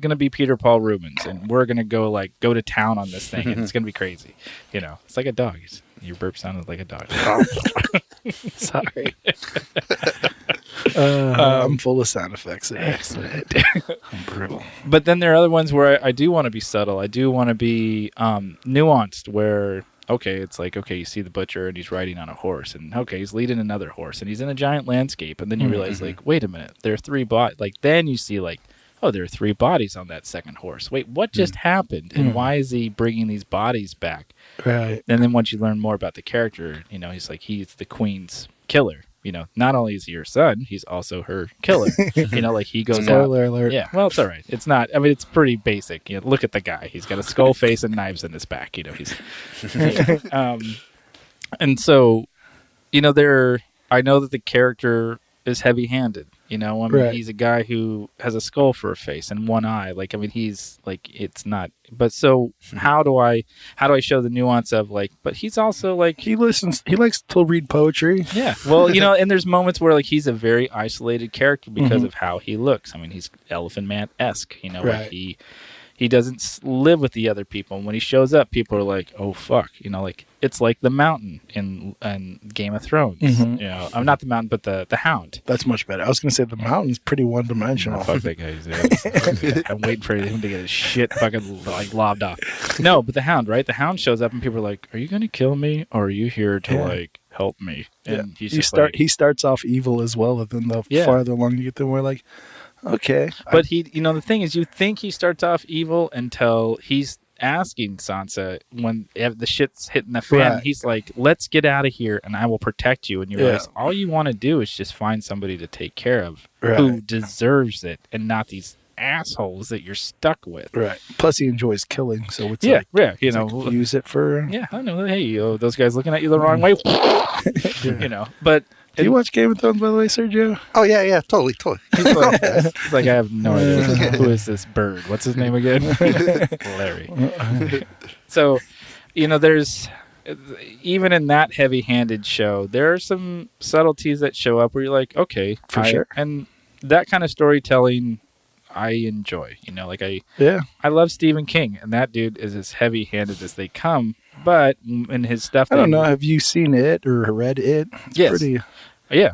Speaker 2: to be Peter Paul Rubens, and we're going to go to town on this thing, and it's going to be crazy. It's like a dog. Your burp sounded like a dog.
Speaker 1: Sorry. I'm full of sound effects.
Speaker 2: Excellent.
Speaker 1: I'm brutal.
Speaker 2: But then there are other ones where I do want to be subtle. I do want to be nuanced, where, okay, it's like, okay, you see the butcher and he's riding on a horse, and okay, he's leading another horse, and he's in a giant landscape, and then you realize, like, wait a minute, there are 3 bodies. Like, then you see, like, oh, there are 3 bodies on that second horse. Wait, what just happened? And why is he bringing these bodies back?
Speaker 1: Right.
Speaker 2: And then once you learn more about the character, he's the queen's killer. Not only is he her son, he's also her killer. Like he goes
Speaker 1: Spoiler alert.
Speaker 2: Yeah, well, it's all right. It's not. I mean, it's pretty basic. Look at the guy. He's got a skull face and knives in his back. He's. And so, I know that the character is heavy-handed.
Speaker 1: Right.
Speaker 2: He's a guy who has a skull for a face and one eye. Like, I mean, he's like, it's not. But so, how do I show the nuance of, like? But he's also like,
Speaker 1: he likes to read poetry.
Speaker 2: Yeah. Well, and there's moments where, like, he's a very isolated character because of how he looks. I mean, he's Elephant Man-esque.
Speaker 1: Right.
Speaker 2: Like he doesn't live with the other people. And when he shows up, people are like, oh, fuck. Like, it's like the Mountain in Game of Thrones. I'm not the Mountain, but the Hound.
Speaker 1: That's much better. I was going to say the Mountain's pretty one-dimensional.
Speaker 2: Oh, fuck that guy. I'm waiting for him to get his shit fucking, like, lobbed off. No, but the Hound, right? The Hound shows up and people are like, are you going to kill me? Or are you here to, like, help me? And he
Speaker 1: starts off evil as well, and then the farther along you get, then we're like, okay.
Speaker 2: But the thing is, you think he starts off evil until he's asking Sansa when the shit's hitting the fan. Right. He's like, let's get out of here and I will protect you. And you realize all you want to do is just find somebody to take care of who deserves it and not these assholes that you're stuck with.
Speaker 1: Right. Plus he enjoys killing, so it's use it for...
Speaker 2: Yeah, I know. Hey, those guys looking at you the wrong way. But...
Speaker 1: Do you watch Game of Thrones, by the way, Sergio?
Speaker 3: Oh, yeah, totally.
Speaker 2: He's like, I have no idea. Who is this bird? What's his name again? Larry. So, there's, even in that heavy-handed show, there are some subtleties that show up where you're like, okay.
Speaker 1: For sure.
Speaker 2: And that kind of storytelling, I enjoy. I love Stephen King, and that dude is as heavy-handed as they come. But in his stuff...
Speaker 1: I don't know. Have you seen it or read it? It's
Speaker 2: yes. Yeah.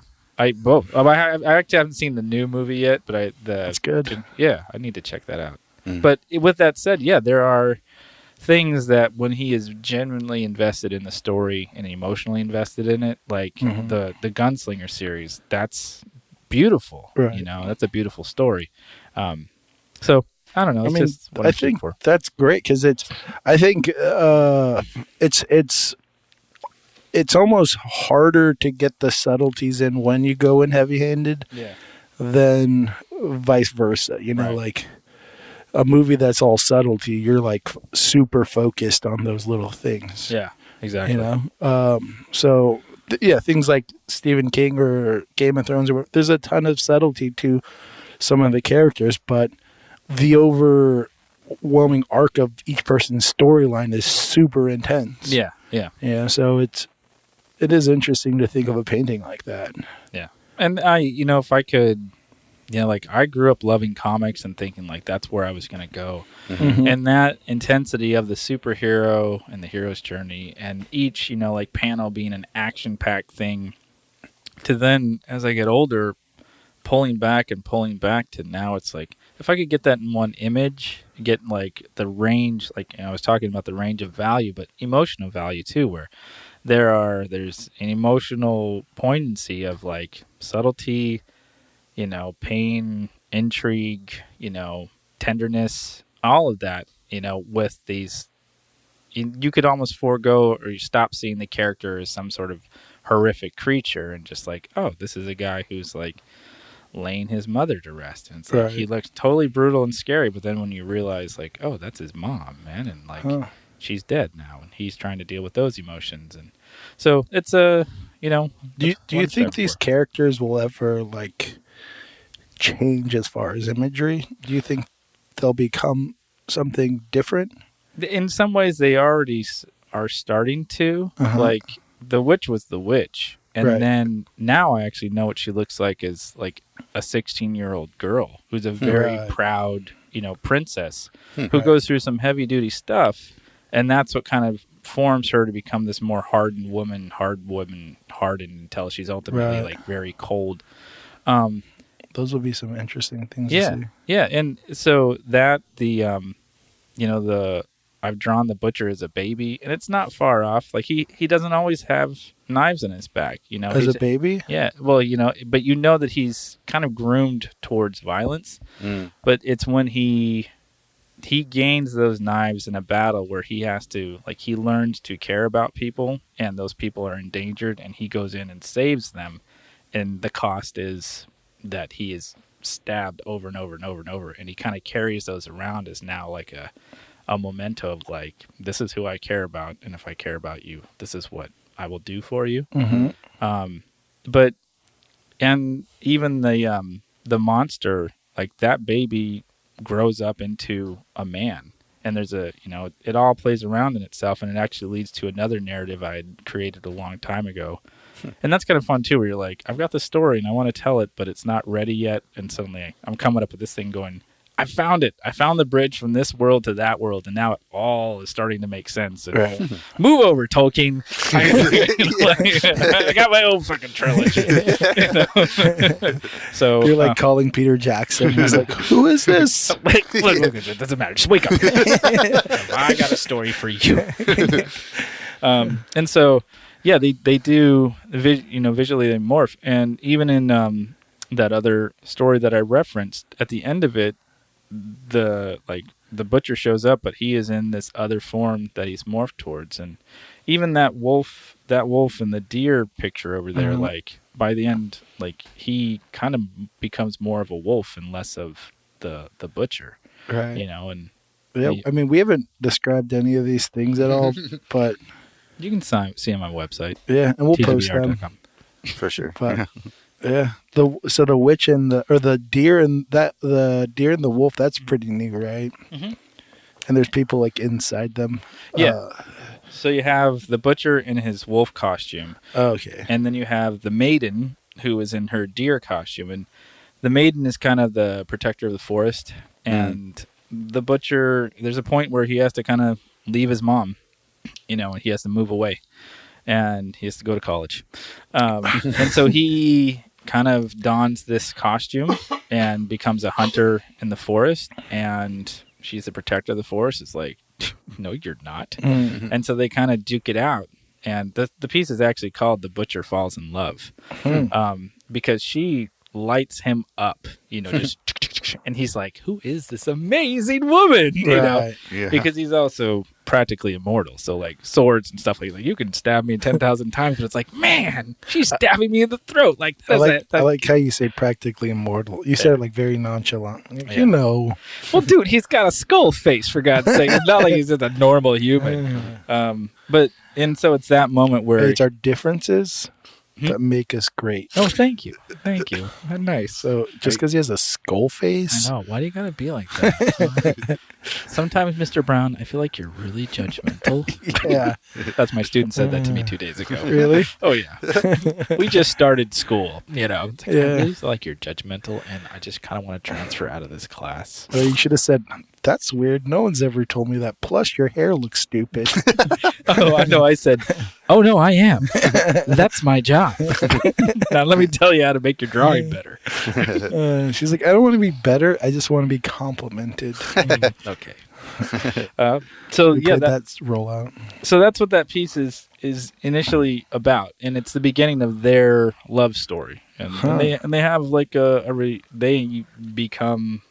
Speaker 2: Both. I actually haven't seen the new movie yet, but
Speaker 1: that's good.
Speaker 2: I need to check that out. But with that said, there are things that when he is genuinely invested in the story and emotionally invested in it, like the Gunslinger series, that's beautiful.
Speaker 1: Right.
Speaker 2: That's a beautiful story. So... I don't know.
Speaker 1: I think that's great because I think it's almost harder to get the subtleties in when you go in heavy-handed than vice versa. Like a movie that's all subtlety, you're like super focused on those little things.
Speaker 2: Yeah, exactly.
Speaker 1: Things like Stephen King or Game of Thrones, there's a ton of subtlety to some of the characters, but the overwhelming arc of each person's storyline is super intense.
Speaker 2: Yeah.
Speaker 1: So it is interesting to think of a painting like that.
Speaker 2: Yeah. And if I could, like I grew up loving comics and thinking like that's where I was going to go. And that intensity of the superhero and the hero's journey and each, like panel being an action-packed thing to then, as I get older, pulling back to now it's like, if I could get that in one image, get like the range, like I was talking about the range of value, but emotional value too, where there's an emotional poignancy of like subtlety, pain, intrigue, tenderness, all of that, with these, you could almost forego or you stop seeing the character as some sort of horrific creature and just like, oh, this is a guy who's like laying his mother to rest, and it's like he looks totally brutal and scary, but then when you realize like, oh, that's his mom, man, and like she's dead now and he's trying to deal with those emotions, and so it's do you think these
Speaker 1: characters will ever like change as far as imagery? Do you think they'll become something different?
Speaker 2: In some ways they already are starting to. Like the witch was the witch. And then now I actually know what she looks like as like a 16-year-old girl who's a very proud, princess who goes through some heavy-duty stuff, and that's what kind of forms her to become this more hardened woman, hardened until she's ultimately like very cold.
Speaker 1: Those will be some interesting things to see.
Speaker 2: Yeah, and so that I've drawn the butcher as a baby, and it's not far off. Like he doesn't always have knives in his back,
Speaker 1: As a baby?
Speaker 2: Yeah, well, but that he's kind of groomed towards violence. But it's when he gains those knives in a battle where he has to, like, he learns to care about people, and those people are endangered, and he goes in and saves them, and the cost is that he is stabbed over and over and over and over, and he kind of carries those around as now like a memento of like, this is who I care about, and if I care about you, this is what I will do for you. But and even the monster, like that baby grows up into a man, and there's it all plays around in itself, and it actually leads to another narrative I had created a long time ago. And that's kind of fun too, where you're like, I've got this story and I want to tell it, but it's not ready yet, and suddenly I'm coming up with this thing going, I found it. I found the bridge from this world to that world, and now it all is starting to make sense. And move over, Tolkien. I got my own fucking trilogy. So
Speaker 1: you're like calling Peter Jackson. He's like, "Who is this?"
Speaker 2: look, it doesn't matter. Just wake up. I got a story for you. And so, yeah, they do. Visually they morph, and even in that other story that I referenced, at the end of it, the butcher shows up, but he is in this other form that he's morphed towards. And even that wolf and the deer picture over there, like by the end, like he kind of becomes more of a wolf and less of the butcher,
Speaker 1: right?
Speaker 2: And
Speaker 1: I mean, we haven't described any of these things at all, but
Speaker 2: you can see on my website.
Speaker 1: Yeah, and we'll post them
Speaker 3: for sure.
Speaker 1: But, yeah. The witch and the deer and the wolf, that's pretty new, right? And there's people like inside them.
Speaker 2: Yeah. So you have the butcher in his wolf costume.
Speaker 1: Okay.
Speaker 2: And then you have the maiden who is in her deer costume, and the maiden is kind of the protector of the forest, and the butcher, there's a point where he has to kind of leave his mom, and he has to move away, and he has to go to college. And so he kind of dons this costume and becomes a hunter in the forest, and she's the protector of the forest. It's like, no, you're not. And so they kind of duke it out. And the piece is actually called The Butcher Falls in Love, because she lights him up, just and he's like, who is this amazing woman? Because he's also practically immortal. So like swords and stuff like that, you can stab me 10,000 times, but it's like, man, she's stabbing me in the throat. Like,
Speaker 1: I like how you say practically immortal. You said it like very nonchalant.
Speaker 2: Well, dude, he's got a skull face, for God's sake. It's not like he's just a normal human. And so it's that moment where
Speaker 1: it's our differences that make us great.
Speaker 2: Oh, thank you. Nice.
Speaker 1: So just because he has a skull face,
Speaker 2: I know. Why do you gotta be like that? Sometimes, Mr. Brown, I feel like you're really judgmental.
Speaker 1: Yeah,
Speaker 2: that's my student said that to me 2 days ago.
Speaker 1: Really?
Speaker 2: Oh yeah. We just started school. It's like, I really feel like you're judgmental, and I just kind of want to transfer out of this class.
Speaker 1: Well, you should have said, that's weird. No one's ever told me that. Plus, your hair looks stupid.
Speaker 2: Oh, I know. I said, oh, no, I am. That's my job. Now, let me tell you how to make your drawing better.
Speaker 1: She's like, I don't want to be better. I just want to be complimented.
Speaker 2: Okay. So, yeah.
Speaker 1: That's rollout.
Speaker 2: So that's what that piece is initially about. And it's the beginning of their love story. And they have like they become...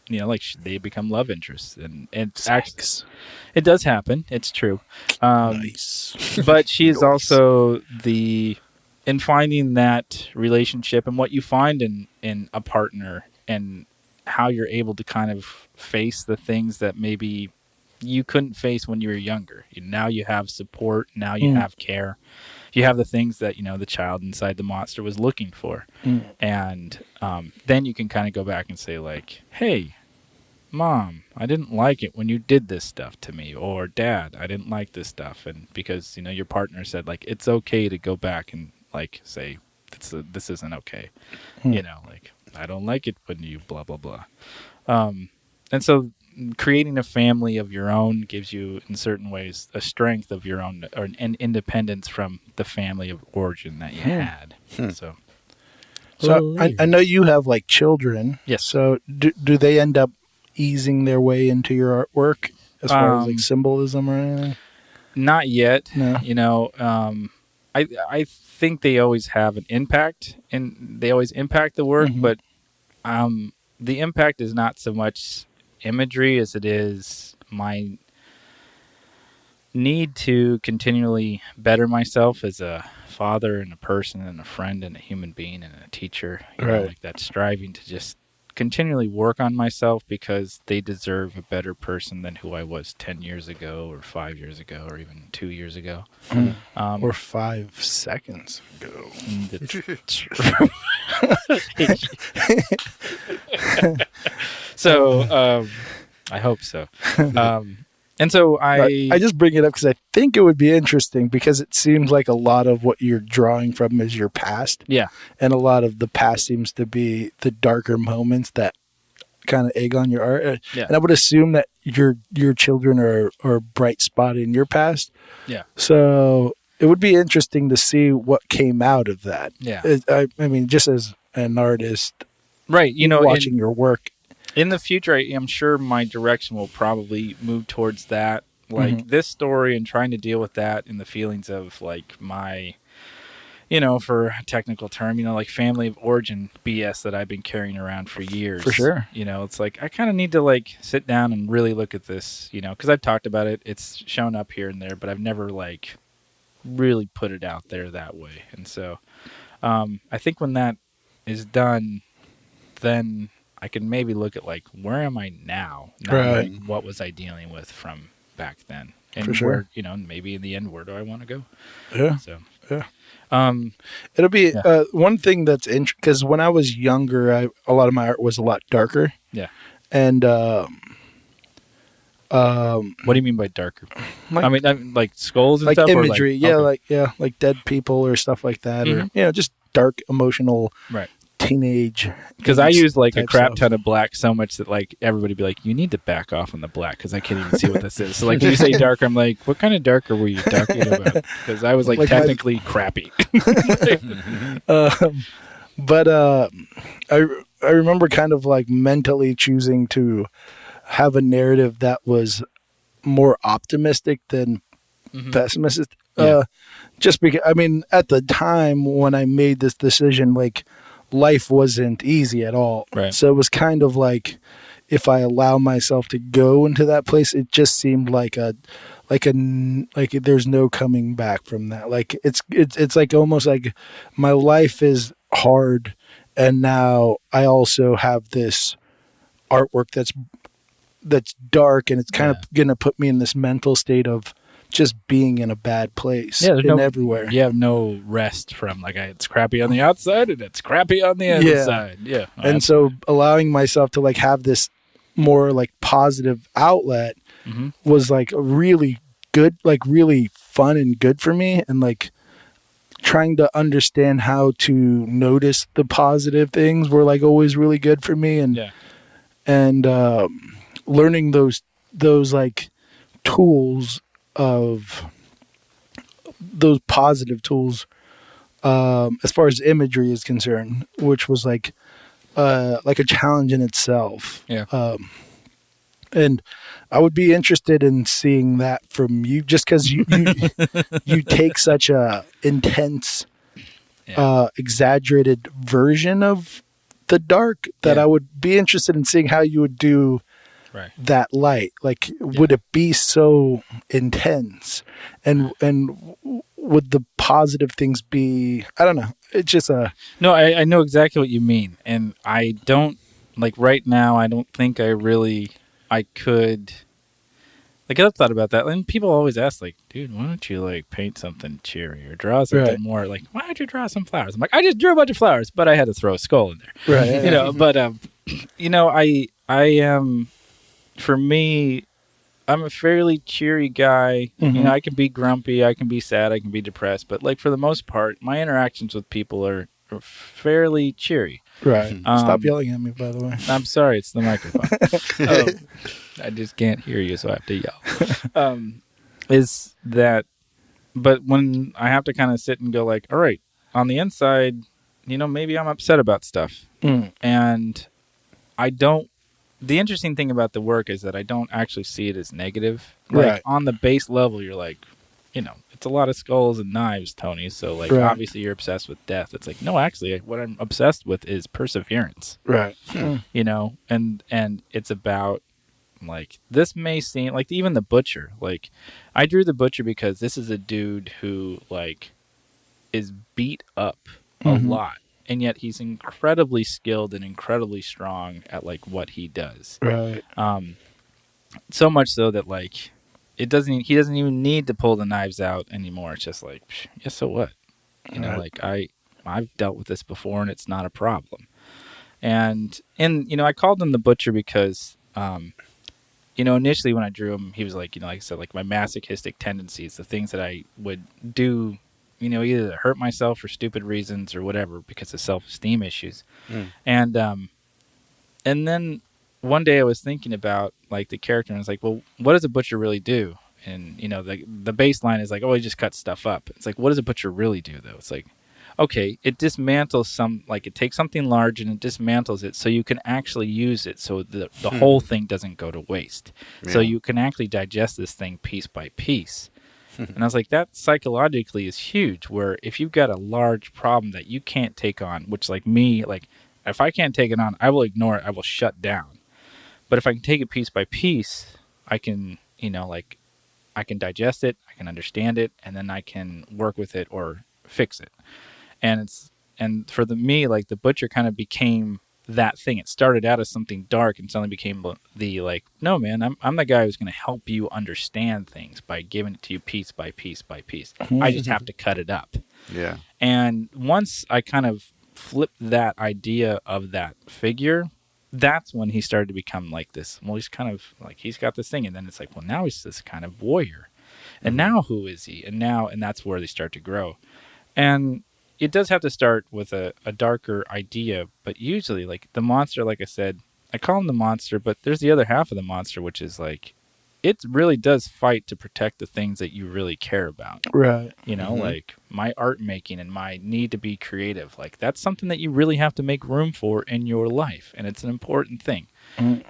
Speaker 2: they become love interests, and it does happen. It's true.
Speaker 1: Nice.
Speaker 2: But she is also in finding that relationship, and what you find in a partner, and how you're able to kind of face the things that maybe you couldn't face when you were younger. Now you have support. Now you have care. You have the things that, the child inside the monster was looking for. And then you can kind of go back and say like, hey, Mom, I didn't like it when you did this stuff to me, or Dad, I didn't like this stuff. And because, your partner said like, it's okay to go back and like say, this isn't okay. I don't like it when you blah, blah, blah. And so creating a family of your own gives you, in certain ways, a strength of your own or an independence from the family of origin that you had. So
Speaker 1: I know you have like children.
Speaker 2: Yes.
Speaker 1: So do they end up easing their way into your artwork as far as like symbolism or anything?
Speaker 2: Not yet.
Speaker 1: No.
Speaker 2: You know, I think they always have an impact, and they always impact the work, but the impact is not so much imagery as it is my need to continually better myself as a father and a person and a friend and a human being and a teacher. You know, like that striving to just continually work on myself, because they deserve a better person than who I was 10 years ago or 5 years ago or even 2 years ago.
Speaker 1: Or 5 seconds ago.
Speaker 2: So, I hope so. And so I
Speaker 1: just bring it up because I think it would be interesting, because it seems like a lot of what you're drawing from is your past.
Speaker 2: Yeah.
Speaker 1: And a lot of the past seems to be the darker moments that kind of egg on your art.
Speaker 2: Yeah.
Speaker 1: And I would assume that your children are a bright spot in your past.
Speaker 2: Yeah.
Speaker 1: So it would be interesting to see what came out of that.
Speaker 2: Yeah.
Speaker 1: I mean, just as an artist,
Speaker 2: right, you know,
Speaker 1: watching your work.
Speaker 2: In the future, I'm sure my direction will probably move towards that. Like this story, and trying to deal with that and the feelings of like my, you know, for a technical term, you know, like family of origin BS that I've been carrying around for years.
Speaker 1: For sure.
Speaker 2: You know, it's like I kind of need to like sit down and really look at this, you know, because I've talked about it. It's shown up here and there, but I've never like really put it out there that way. And so I think when that is done, then I can maybe look at like, where am I now? Not like, what was I dealing with from back then? And
Speaker 1: for sure.
Speaker 2: Where, you know, maybe in the end, where do I want to go?
Speaker 1: Yeah.
Speaker 2: So,
Speaker 1: yeah. It'll be one thing that's interesting, because when I was younger, a lot of my art was a lot darker.
Speaker 2: Yeah.
Speaker 1: And
Speaker 2: what do you mean by darker?
Speaker 1: Like,
Speaker 2: I mean, like skulls and
Speaker 1: like
Speaker 2: stuff?
Speaker 1: Imagery,
Speaker 2: or like,
Speaker 1: like dead people or stuff like that, or just dark, emotional, teenage.
Speaker 2: Because I use like a crap ton of black so much that like everybody be like, you need to back off on the black because I can't even see what this is. So like when you say darker, I'm like, what kind of darker were you talking about? Because I was like technically crappy.
Speaker 1: But I remember kind of like mentally choosing to have a narrative that was more optimistic than pessimistic. Just because, I mean, at the time when I made this decision, like, life wasn't easy at all.
Speaker 2: Right.
Speaker 1: So it was kind of like, if I allow myself to go into that place, it just seemed like there's no coming back from that. Like it's like almost like my life is hard, and now I also have this artwork that's dark, and it's kind of going to put me in this mental state of just being in a bad place everywhere.
Speaker 2: You have no rest from like it's crappy on the outside and it's crappy on the inside. Yeah.
Speaker 1: And so allowing myself to like have this more like positive outlet was like really good, like really fun and good for me. And like trying to understand how to notice the positive things were like always really good for me. And learning those like tools of those positive tools as far as imagery is concerned, which was like a challenge in itself. And I would be interested in seeing that from you, just because you take such a intense exaggerated version of the dark that I would be interested in seeing how you would do that light. Like, would it be so intense, and would the positive things be, I don't know. It's just
Speaker 2: no, I know exactly what you mean. And I don't like right now, I don't think I could, like, I've thought about that. And people always ask like, dude, why don't you like paint something cheery or draw something more like, why don't you draw some flowers? I'm like, I just drew a bunch of flowers, but I had to throw a skull in there.
Speaker 1: Right.
Speaker 2: You know, but you know, I am, for me, I'm a fairly cheery guy. You know, I can be grumpy, I can be sad, I can be depressed, but like for the most part, my interactions with people are fairly cheery.
Speaker 1: Right. Stop yelling at me, by the way.
Speaker 2: I'm sorry, it's the microphone. I just can't hear you, so I have to yell. Is that, but when I have to kind of sit and go like, all right, on the inside, maybe I'm upset about stuff. And I don't, the interesting thing about the work is that I don't actually see it as negative. Like on the base level, you're like, it's a lot of skulls and knives, Tony. So like, obviously you're obsessed with death. It's like, no, actually what I'm obsessed with is perseverance. Right. And it's about like, this may seem like even the butcher, like I drew the butcher because this is a dude who like is beat up a lot. And yet he's incredibly skilled and incredibly strong at like what he does. Right. So much so that like he doesn't even need to pull the knives out anymore. It's just like, yeah, so what? Like I've dealt with this before and it's not a problem. And I called him the butcher because initially when I drew him, he was like, like I said, like my masochistic tendencies, the things that I would do, either to hurt myself for stupid reasons or whatever because of self-esteem issues. And then one day I was thinking about like the character and I was like, well, what does a butcher really do? And, the baseline is like, oh, he just cuts stuff up. It's like, what does a butcher really do though? It's like, okay, it dismantles it takes something large and it dismantles it so you can actually use it so the whole thing doesn't go to waste. Yeah. So you can actually digest this thing piece by piece. And I was like, that psychologically is huge, where if you've got a large problem that you can't take on, which like me, like if I can't take it on, I will ignore it. I will shut down. But if I can take it piece by piece, I can, I can digest it, I can understand it, and then I can work with it or fix it. And for me, like the butcher kind of became that thing. It started out as something dark and suddenly became the like, no man, I'm the guy who's going to help you understand things by giving it to you piece by piece by piece. I just have to cut it up. Yeah. And once I kind of flipped that idea of that figure, that's when he started to become like this. Well, he's kind of like, he's got this thing. And then it's like, well, now he's this kind of warrior. And now who is he? And that's where they start to grow. And it does have to start with a darker idea, but usually, like, the monster, like I said, I call him the monster, but there's the other half of the monster, which is, like, it really does fight to protect the things that you really care about. Right. Like, my art making and my need to be creative, like, that's something that you really have to make room for in your life, and it's an important thing.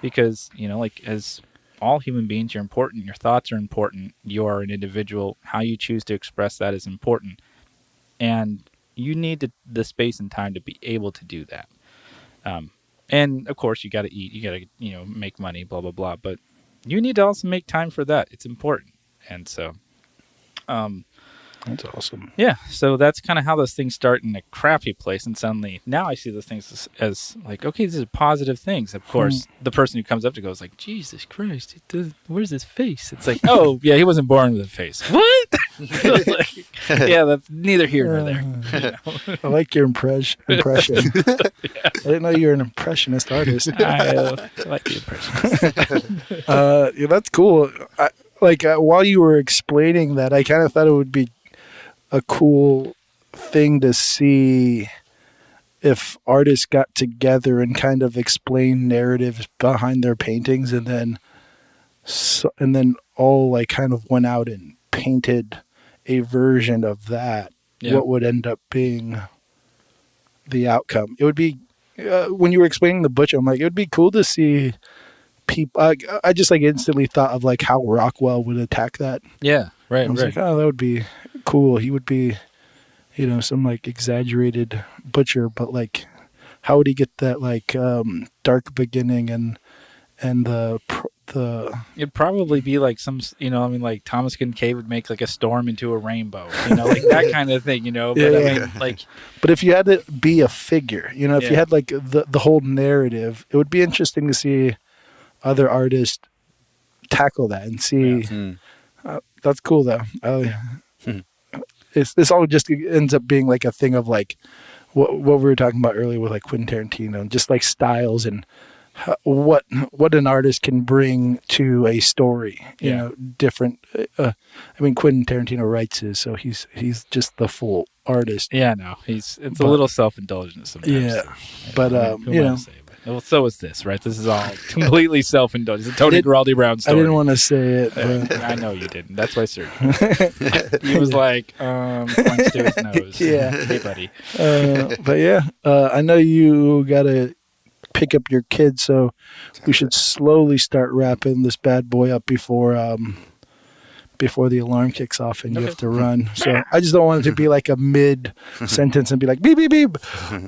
Speaker 2: Because, like, as all human beings, you're important, your thoughts are important, you are an individual, how you choose to express that is important. And you need the space and time to be able to do that. And of course you got to eat, you got to, make money, blah, blah, blah. But you need to also make time for that. It's important. And so,
Speaker 1: that's awesome.
Speaker 2: Yeah. So that's kind of how those things start in a crappy place. And suddenly now I see those things as like, okay, these are positive things. Of course, the person who comes up to goes like, Jesus Christ, where's his face? It's like, oh yeah, he wasn't born with a face. What? Yeah, that's neither here nor there.
Speaker 1: I like your impression. I didn't know you were an impressionist artist.
Speaker 2: I like the impressionist.
Speaker 1: Yeah, that's cool. While you were explaining that, I kind of thought it would be a cool thing to see if artists got together and kind of explain narratives behind their paintings, and then all like kind of went out and painted a version of that. Yeah. What would end up being the outcome? It would be when you were explaining the butcher, I'm like, it would be cool to see people. I just like instantly thought of like how Rockwell would attack that.
Speaker 2: Yeah, right.
Speaker 1: I was like, oh, that would be cool. He would be, some like exaggerated butcher, but like, how would he get that like dark beginning and the
Speaker 2: It'd probably be like some, like Thomas Kincaid would make like a storm into a rainbow, like that kind of thing, But
Speaker 1: yeah. But if you had to be a figure, if you had like the whole narrative, it would be interesting to see other artists tackle that and see. Yeah. That's cool though. This all just ends up being like a thing of like what we were talking about earlier with like Quentin Tarantino, and just like styles and what an artist can bring to a story. You know, different. I mean, Quentin Tarantino writes his, so he's just the full artist.
Speaker 2: Yeah, no, it's a little self-indulgent sometimes.
Speaker 1: Yeah, but you know.
Speaker 2: Well, so is this, right? This is all completely self-indulgent. It's a Tony Guaraldi Brown story.
Speaker 1: I didn't want to say it. But...
Speaker 2: I know you didn't. That's why Sergio. He was like, points to his nose.
Speaker 1: Yeah.
Speaker 2: Hey, buddy.
Speaker 1: But yeah, I know you got to pick up your kids, so we should slowly start wrapping this bad boy up before the alarm kicks off and you have to run. So I just don't want it to be like a mid sentence and be like, beep, beep, beep.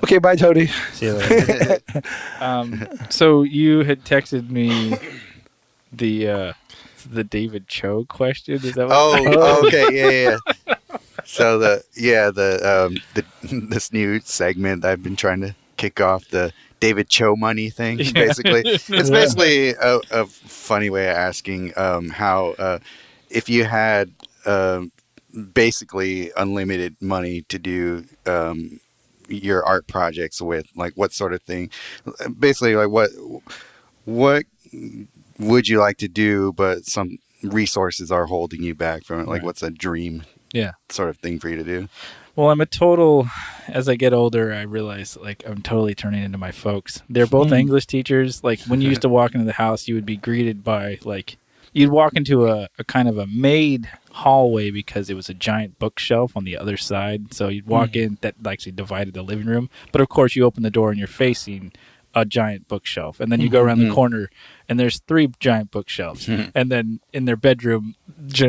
Speaker 1: Okay, bye, Tony.
Speaker 2: See you later. So you had texted me the David Choe question. Is that what
Speaker 3: okay. Yeah. So this new segment I've been trying to kick off, the David Choe money thing, basically. It's basically a funny way of asking how... if you had basically unlimited money to do your art projects with, like, what sort of thing? Basically, like, what would you like to do, but some resources are holding you back from it? Like, what's a dream sort of thing for you to do?
Speaker 2: Well, as I get older, I realize, like, I'm totally turning into my folks. They're both English teachers. Like, when you used to walk into the house, you would be greeted by, like, you'd walk into a kind of a made hallway because it was a giant bookshelf on the other side. So you'd walk in, that actually divided the living room. But of course, you open the door and you're facing a giant bookshelf. And then you go around the corner and there's 3 giant bookshelves. And then in their bedroom,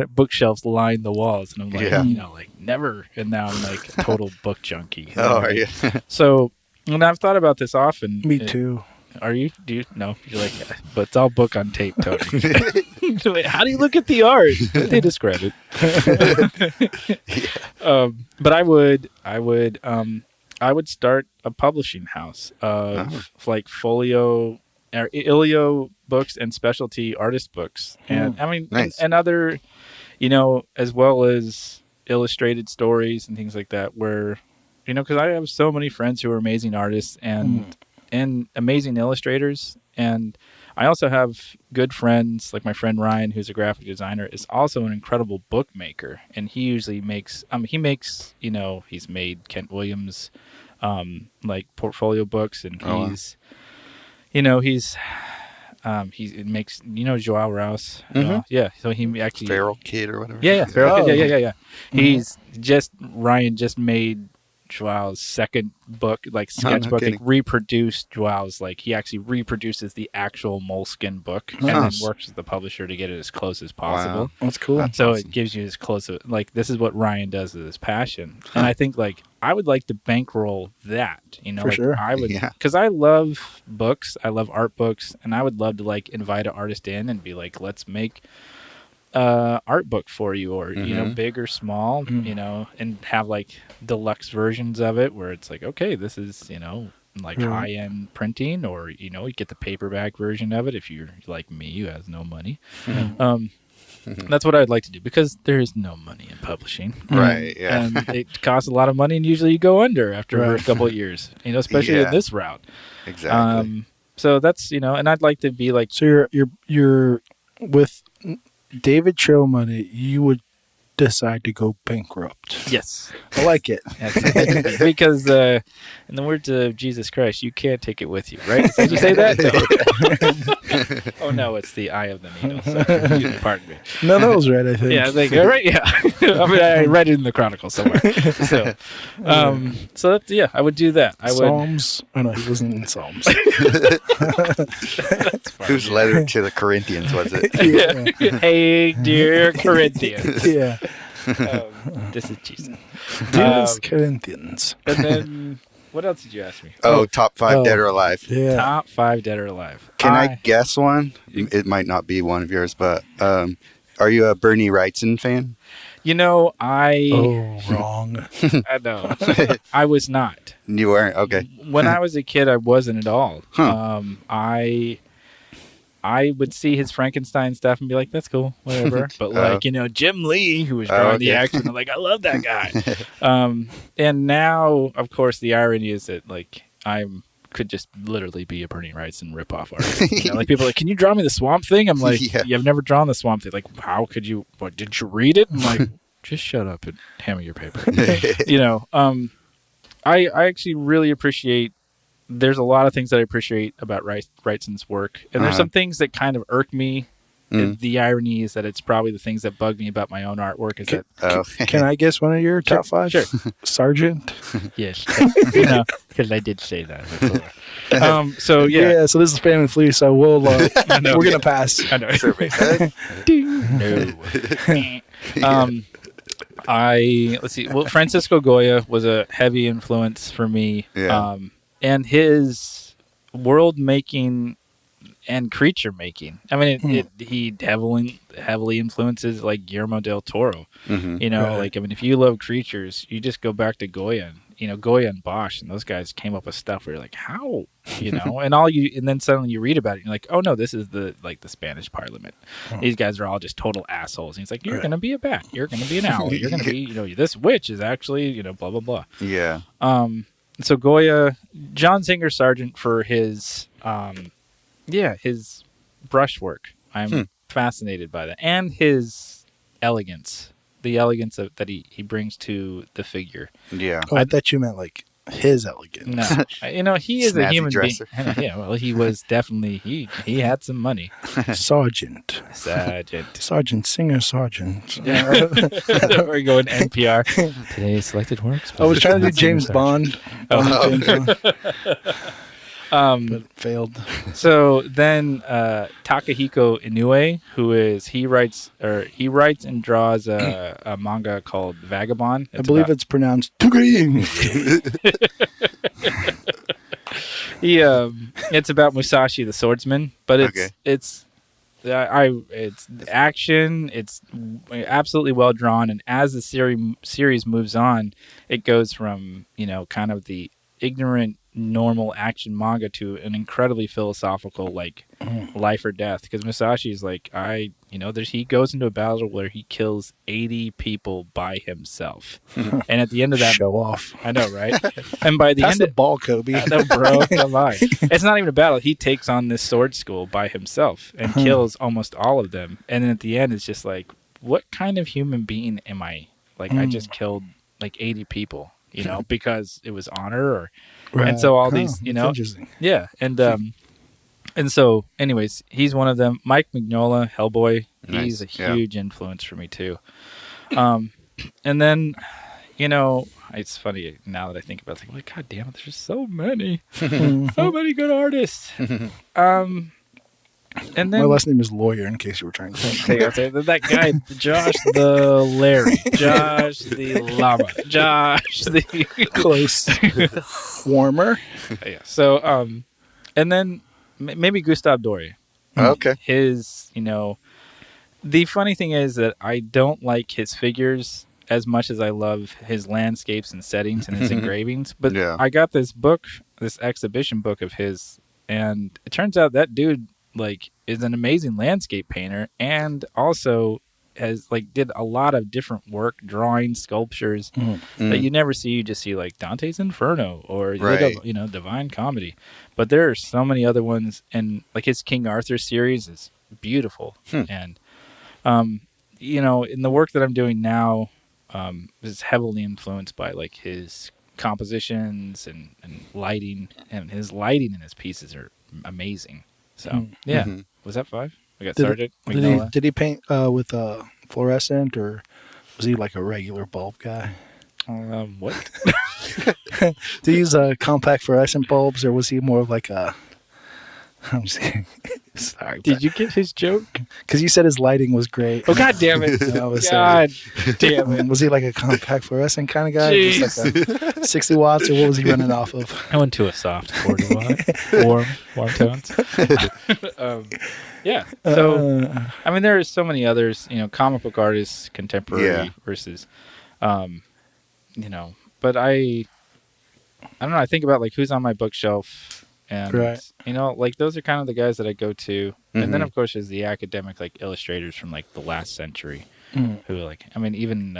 Speaker 2: bookshelves line the walls. And I'm like, like, never. And now I'm like a total book junkie.
Speaker 3: Are you?
Speaker 2: So, and I've thought about this often.
Speaker 1: Me too.
Speaker 2: Are you? Do you? No. You're like, but it's all book on tape, Tony. How do you look at the art? They describe it. But I would start a publishing house of like folio or Ilio books and specialty artist books, and I mean, and other, as well as illustrated stories and things like that. Where, because I have so many friends who are amazing artists and amazing illustrators. And I also have good friends, like my friend Ryan, who's a graphic designer, is also an incredible bookmaker. And he usually makes, he's made Kent Williams, like portfolio books. And he's, he makes, Joao Rouse. So he actually.
Speaker 3: Feral Kid or whatever.
Speaker 2: Yeah. Feral Kid. Yeah. Ryan just made Joao's second book, like sketchbook, reproduced Joao's, like, he actually reproduces the actual Moleskine book and then works with the publisher to get it as close as possible.
Speaker 1: Wow. That's cool.
Speaker 2: So it gives you as close of, like, this is what Ryan does with his passion. And I think, like, I would like to bankroll that,
Speaker 1: For sure.
Speaker 2: I would, because I love books, I love art books, and I would love to, like, invite an artist in and be like, let's make art book for you, or big or small, and have like deluxe versions of it where it's like, okay, this is like high-end printing, or you get the paperback version of it if you're like me who has no money. That's what I'd like to do, because there is no money in publishing,
Speaker 3: right? Yeah,
Speaker 2: and it costs a lot of money, and usually you go under after a couple of years, especially in this route.
Speaker 3: Exactly.
Speaker 2: So that's and I'd like to be like,
Speaker 1: so you're with David Choe money, you would decide to go bankrupt.
Speaker 2: Yes.
Speaker 1: I like it.
Speaker 2: Because in the words of Jesus Christ, you can't take it with you, right? Did you say that? No. Oh, no, it's the eye of the needle. Sorry. Pardon me.
Speaker 1: No, that was right, I think.
Speaker 2: Yeah, right, yeah. I mean, I read it in the Chronicles somewhere. So that's, I would do that.
Speaker 1: Psalms? Oh, no, he wasn't in Psalms.
Speaker 3: Whose letter to the Corinthians was it?
Speaker 2: Yeah. Hey, dear Corinthians.
Speaker 1: Yeah.
Speaker 2: This is Jesus.
Speaker 1: Corinthians.
Speaker 2: And then, what else did you ask me?
Speaker 3: Top 5 dead or alive.
Speaker 1: Yeah.
Speaker 2: Top 5 dead or alive.
Speaker 3: Can I guess one? It might not be one of yours, but are you a Bernie Wrightson fan?
Speaker 1: Wrong.
Speaker 2: I know. I was not.
Speaker 3: You weren't? Okay.
Speaker 2: When I was a kid, I wasn't at all.
Speaker 3: Huh.
Speaker 2: I would see his Frankenstein stuff and be like, that's cool, whatever. But Jim Lee, who was drawing the action, I'm like, I love that guy. And now, of course, the irony is that, like, I'm could just literally be a Bernie Wrightson ripoff artist. You know, like people are like, can you draw me the Swamp Thing? I'm like, I've never drawn the Swamp Thing. Like, how could you? What, did you read it? I'm like, just shut up and hand me your paper. You know, I actually really appreciate. There's a lot of things that I appreciate about Wrightson's work, and there's some things that kind of irk me. The irony is that it's probably the things that bug me about my own artwork. Is
Speaker 1: can I guess one of your top five? Sure. Sargent.
Speaker 2: Yes, because I did say that before. So yeah,
Speaker 1: so this is Family Flea. So we'll we're gonna pass.
Speaker 2: I know. No. Let's see. Well, Francisco Goya was a heavy influence for me.
Speaker 3: Yeah.
Speaker 2: And his world making and creature making. I mean, he heavily influences like Guillermo del Toro. You know, like, I mean, if you love creatures, you just go back to Goya. You know, Goya and Bosch and those guys came up with stuff where you're like, how? You know, and then suddenly you read about it and you're like, oh no, this is the Spanish Parliament. These guys are all just total assholes. And he's like, you're gonna be a bat, you're gonna be an owl, you're gonna be, you know, this witch is actually, you know, blah blah blah.
Speaker 3: Yeah.
Speaker 2: So Goya, John Singer Sargent for his his brushwork. I'm fascinated by that, and his elegance, the elegance that he brings to the figure.
Speaker 3: Yeah.
Speaker 1: Oh, I thought you meant like his elegance.
Speaker 2: No, you know, he is a human
Speaker 3: dresser.
Speaker 2: being. Yeah, well, he was definitely he had some money.
Speaker 1: Sargent Singer Sargent.
Speaker 2: Yeah, we're going NPR. Today's selected works.
Speaker 1: I was trying to do James Bond. But failed.
Speaker 2: So then Takehiko Inoue, he writes and draws a manga called Vagabond.
Speaker 1: I believe it's pronounced Tukring.
Speaker 2: It's about Musashi the swordsman, but it's action. It's absolutely well drawn, and as the series moves on, it goes from, you know, kind of the ignorant normal action manga to an incredibly philosophical, like life or death, because Musashi is like, he goes into a battle where he kills 80 people by himself, and at the end of that,
Speaker 1: show off.
Speaker 2: I know, right? And by the end
Speaker 1: of the ball, Kobe.
Speaker 2: I know, bro, come on. It's not even a battle. He takes on this sword school by himself and kills almost all of them, and then at the end, it's just like, what kind of human being am I? Like, I just killed like 80 people, you know, because it was honor, or and so all these, you know, yeah, and so, anyways, he's one of them. Mike Mignola, Hellboy, he's a huge influence for me too. And then, you know, it's funny now that I think about it, like, God damn it, there's just so many good artists. And then
Speaker 1: my last name is Lawyer, in case you were trying to
Speaker 2: say that guy, Josh the Larry, Josh the Llama, Josh the
Speaker 1: close warmer.
Speaker 2: Yeah. So, and then maybe Gustave Dore.
Speaker 3: Okay.
Speaker 2: His, you know, the funny thing is that I don't like his figures as much as I love his landscapes and settings and his engravings. But I got this book, this exhibition book of his, and it turns out that dude, like, is an amazing landscape painter, and also has, like, did a lot of different work, drawing, sculptures that you never see. You just see like Dante's Inferno or you know, Divine Comedy, but there are so many other ones, and like his King Arthur series is beautiful. And you know, in the work that I'm doing now, is heavily influenced by like his compositions and lighting, and his lighting in his pieces are amazing. So was that 5? We got Sargent.
Speaker 1: Did he paint with fluorescent, or was he like a regular bulb guy?
Speaker 2: What?
Speaker 1: Did he use compact fluorescent bulbs, or was he more of like a? I'm just kidding. Sorry.
Speaker 2: Did you get his joke?
Speaker 1: Because you said his lighting was great.
Speaker 2: Oh, God damn it! God damn it!
Speaker 1: Was he like a compact fluorescent kind of guy? Just like a 60 watts, or what was he running off of?
Speaker 2: I went to a soft 40 watt, warm tones. Yeah. So, I mean, there are so many others. You know, comic book artists, contemporary versus, you know. But I don't know. I think about like who's on my bookshelf. And, you know, like those are kind of the guys that I go to. And then, of course, there's the academic, like, illustrators from, like, the last century who, like, I mean, even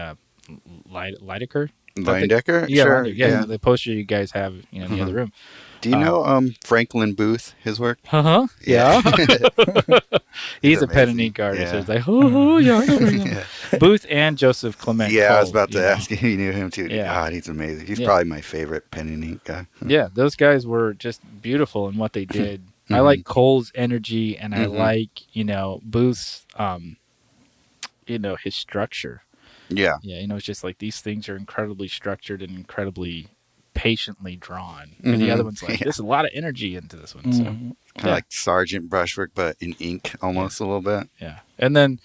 Speaker 2: Leidecker?
Speaker 3: Leidecker?
Speaker 2: Yeah,
Speaker 3: sure.
Speaker 2: yeah, the poster you guys have, you know, in the other room.
Speaker 3: Do you know Franklin Booth, his work?
Speaker 2: Yeah. He's a pen and ink artist. It's like, yeah. Booth and Joseph Clement.
Speaker 3: Yeah,
Speaker 2: Coll,
Speaker 3: I was about to ask if you knew him too.
Speaker 2: Yeah.
Speaker 3: God, he's amazing. He's probably my favorite pen and ink guy.
Speaker 2: Yeah, those guys were just beautiful in what they did. I like Cole's energy, and I like, Booth's, his structure.
Speaker 3: Yeah.
Speaker 2: Yeah, it's just like these things are incredibly structured and incredibly patiently drawn. And the other one's like, there's a lot of energy into this one. So
Speaker 3: kind of like Sargent brushwork, but in ink almost a little bit.
Speaker 2: Yeah. And then,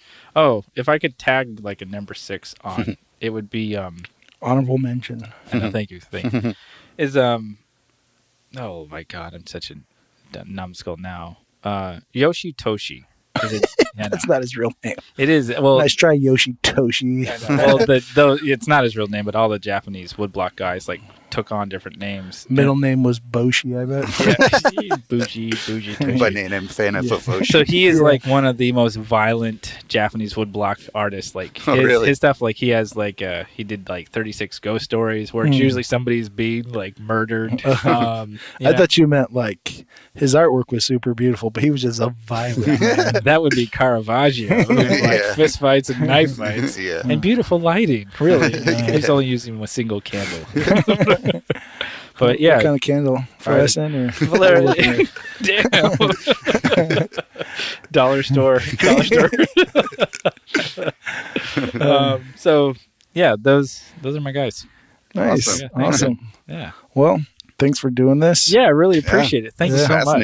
Speaker 2: if I could tag like a number 6 on, it would be
Speaker 1: honorable mention.
Speaker 2: Thank you. Is oh my God, I'm such a numbskull now. Yoshitoshi.
Speaker 1: That's not his real name.
Speaker 2: It is. Well,
Speaker 1: nice try, Yoshitoshi.
Speaker 2: Well, it's not his real name, but all the Japanese woodblock guys took on different names.
Speaker 1: Middle name was Boshi, I bet.
Speaker 2: Yeah, Bougie.
Speaker 3: Banana and fan of Fofoshi.
Speaker 2: So he is like one of the most violent Japanese woodblock artists. Like his stuff, like he has he did like 36 ghost stories where it's usually somebody's being like murdered.
Speaker 1: I thought you meant like his artwork was super beautiful, but he was just a violent man.
Speaker 2: That would be Caravaggio. Like fist fights and knife fights. And beautiful lighting. Really. He's only using a single candle. But yeah.
Speaker 1: What kind of candle? Fluorescent or?
Speaker 2: Damn. Dollar store. So yeah, those are my guys.
Speaker 1: Nice. Awesome.
Speaker 2: Yeah.
Speaker 1: Well, thanks for doing this.
Speaker 2: Yeah, I really appreciate it. Thank you so much.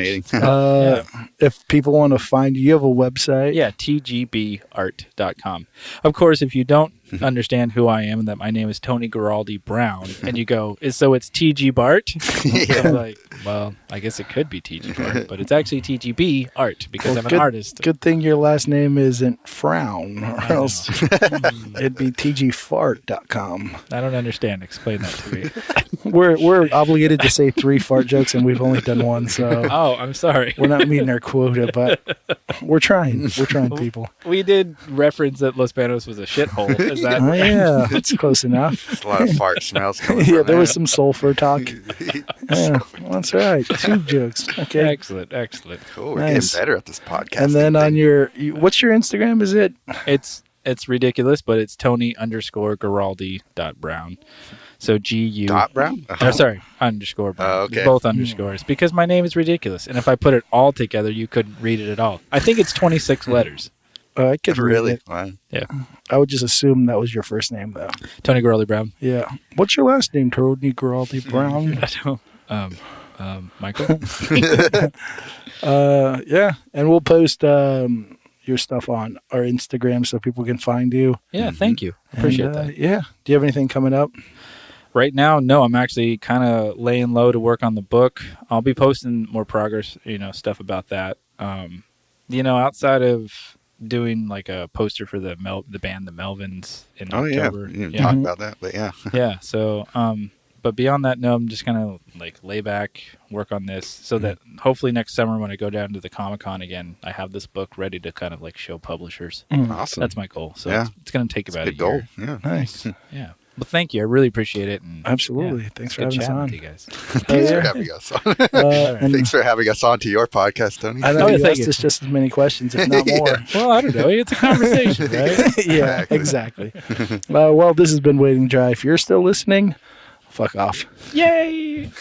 Speaker 1: If people want to find you, have a website.
Speaker 2: Yeah, tgbart.com. Of course, if you don't understand who I am and that my name is Tony Guaraldi Brown, and you go, so it's TG Bart? I'm like, well, I guess it could be TG Bart, but it's actually TGB Art because I'm an artist.
Speaker 1: Good thing your last name isn't Frown, or else it'd be tgfart.com.
Speaker 2: I don't understand. Explain that to me.
Speaker 1: We're obligated to say 3 fart jokes, and we've only done 1, so...
Speaker 2: Oh, I'm sorry.
Speaker 1: We're not meeting our quota, but we're trying. We're trying, people.
Speaker 2: We did reference that Los Banos was a shithole. Is that right?
Speaker 1: Yeah, that's close enough.
Speaker 3: There's a lot of fart smells coming
Speaker 1: from there was some sulfur talk. Yeah, that's right. 2 jokes. Okay.
Speaker 2: Excellent.
Speaker 3: Cool. We're getting better at this podcast.
Speaker 1: And then on what's your Instagram? Is it?
Speaker 2: It's ridiculous, but it's Tony_Guaraldi.Brown. So GU.
Speaker 3: Brown?
Speaker 2: Sorry, _Brown.
Speaker 3: Oh, okay.
Speaker 2: Both underscores. Because my name is ridiculous. And if I put it all together, you couldn't read it at all. I think it's 26 letters.
Speaker 1: I could
Speaker 3: really?
Speaker 1: Read it.
Speaker 3: Wow.
Speaker 2: Yeah.
Speaker 1: I would just assume that was your first name, though.
Speaker 2: Tony Guaraldi Brown.
Speaker 1: Yeah. What's your last name, Tony Guaraldi Brown?
Speaker 2: I don't. Michael?
Speaker 1: Yeah. And we'll post your stuff on our Instagram so people can find you.
Speaker 2: Yeah, thank you. Appreciate that.
Speaker 1: Yeah. Do you have anything coming up?
Speaker 2: Right now, no. I'm actually kind of laying low to work on the book. I'll be posting more progress, stuff about that. Outside of doing like a poster for the band the Melvins in October.
Speaker 3: Yeah, you didn't talk about that, but yeah.
Speaker 2: Yeah, so but beyond that, no, I'm just gonna like lay back, work on this so that hopefully next summer when I go down to the Comic-Con again, I have this book ready to kind of like show publishers.
Speaker 3: Awesome.
Speaker 2: That's my goal. So it's gonna take about a year.
Speaker 3: Goal. Yeah.
Speaker 1: Nice.
Speaker 2: Yeah. Well, thank you. I really appreciate it. And,
Speaker 1: absolutely. Thanks for having us on.
Speaker 2: You guys.
Speaker 3: Thanks for having us on. Thanks for having us on to your podcast, Tony.
Speaker 1: I know you asked us just as many questions, if not more.
Speaker 2: Well, I don't know. It's a conversation, right?
Speaker 1: Yeah, exactly. Well, this has been Waiting Dry. If you're still listening, fuck off.
Speaker 2: Yay!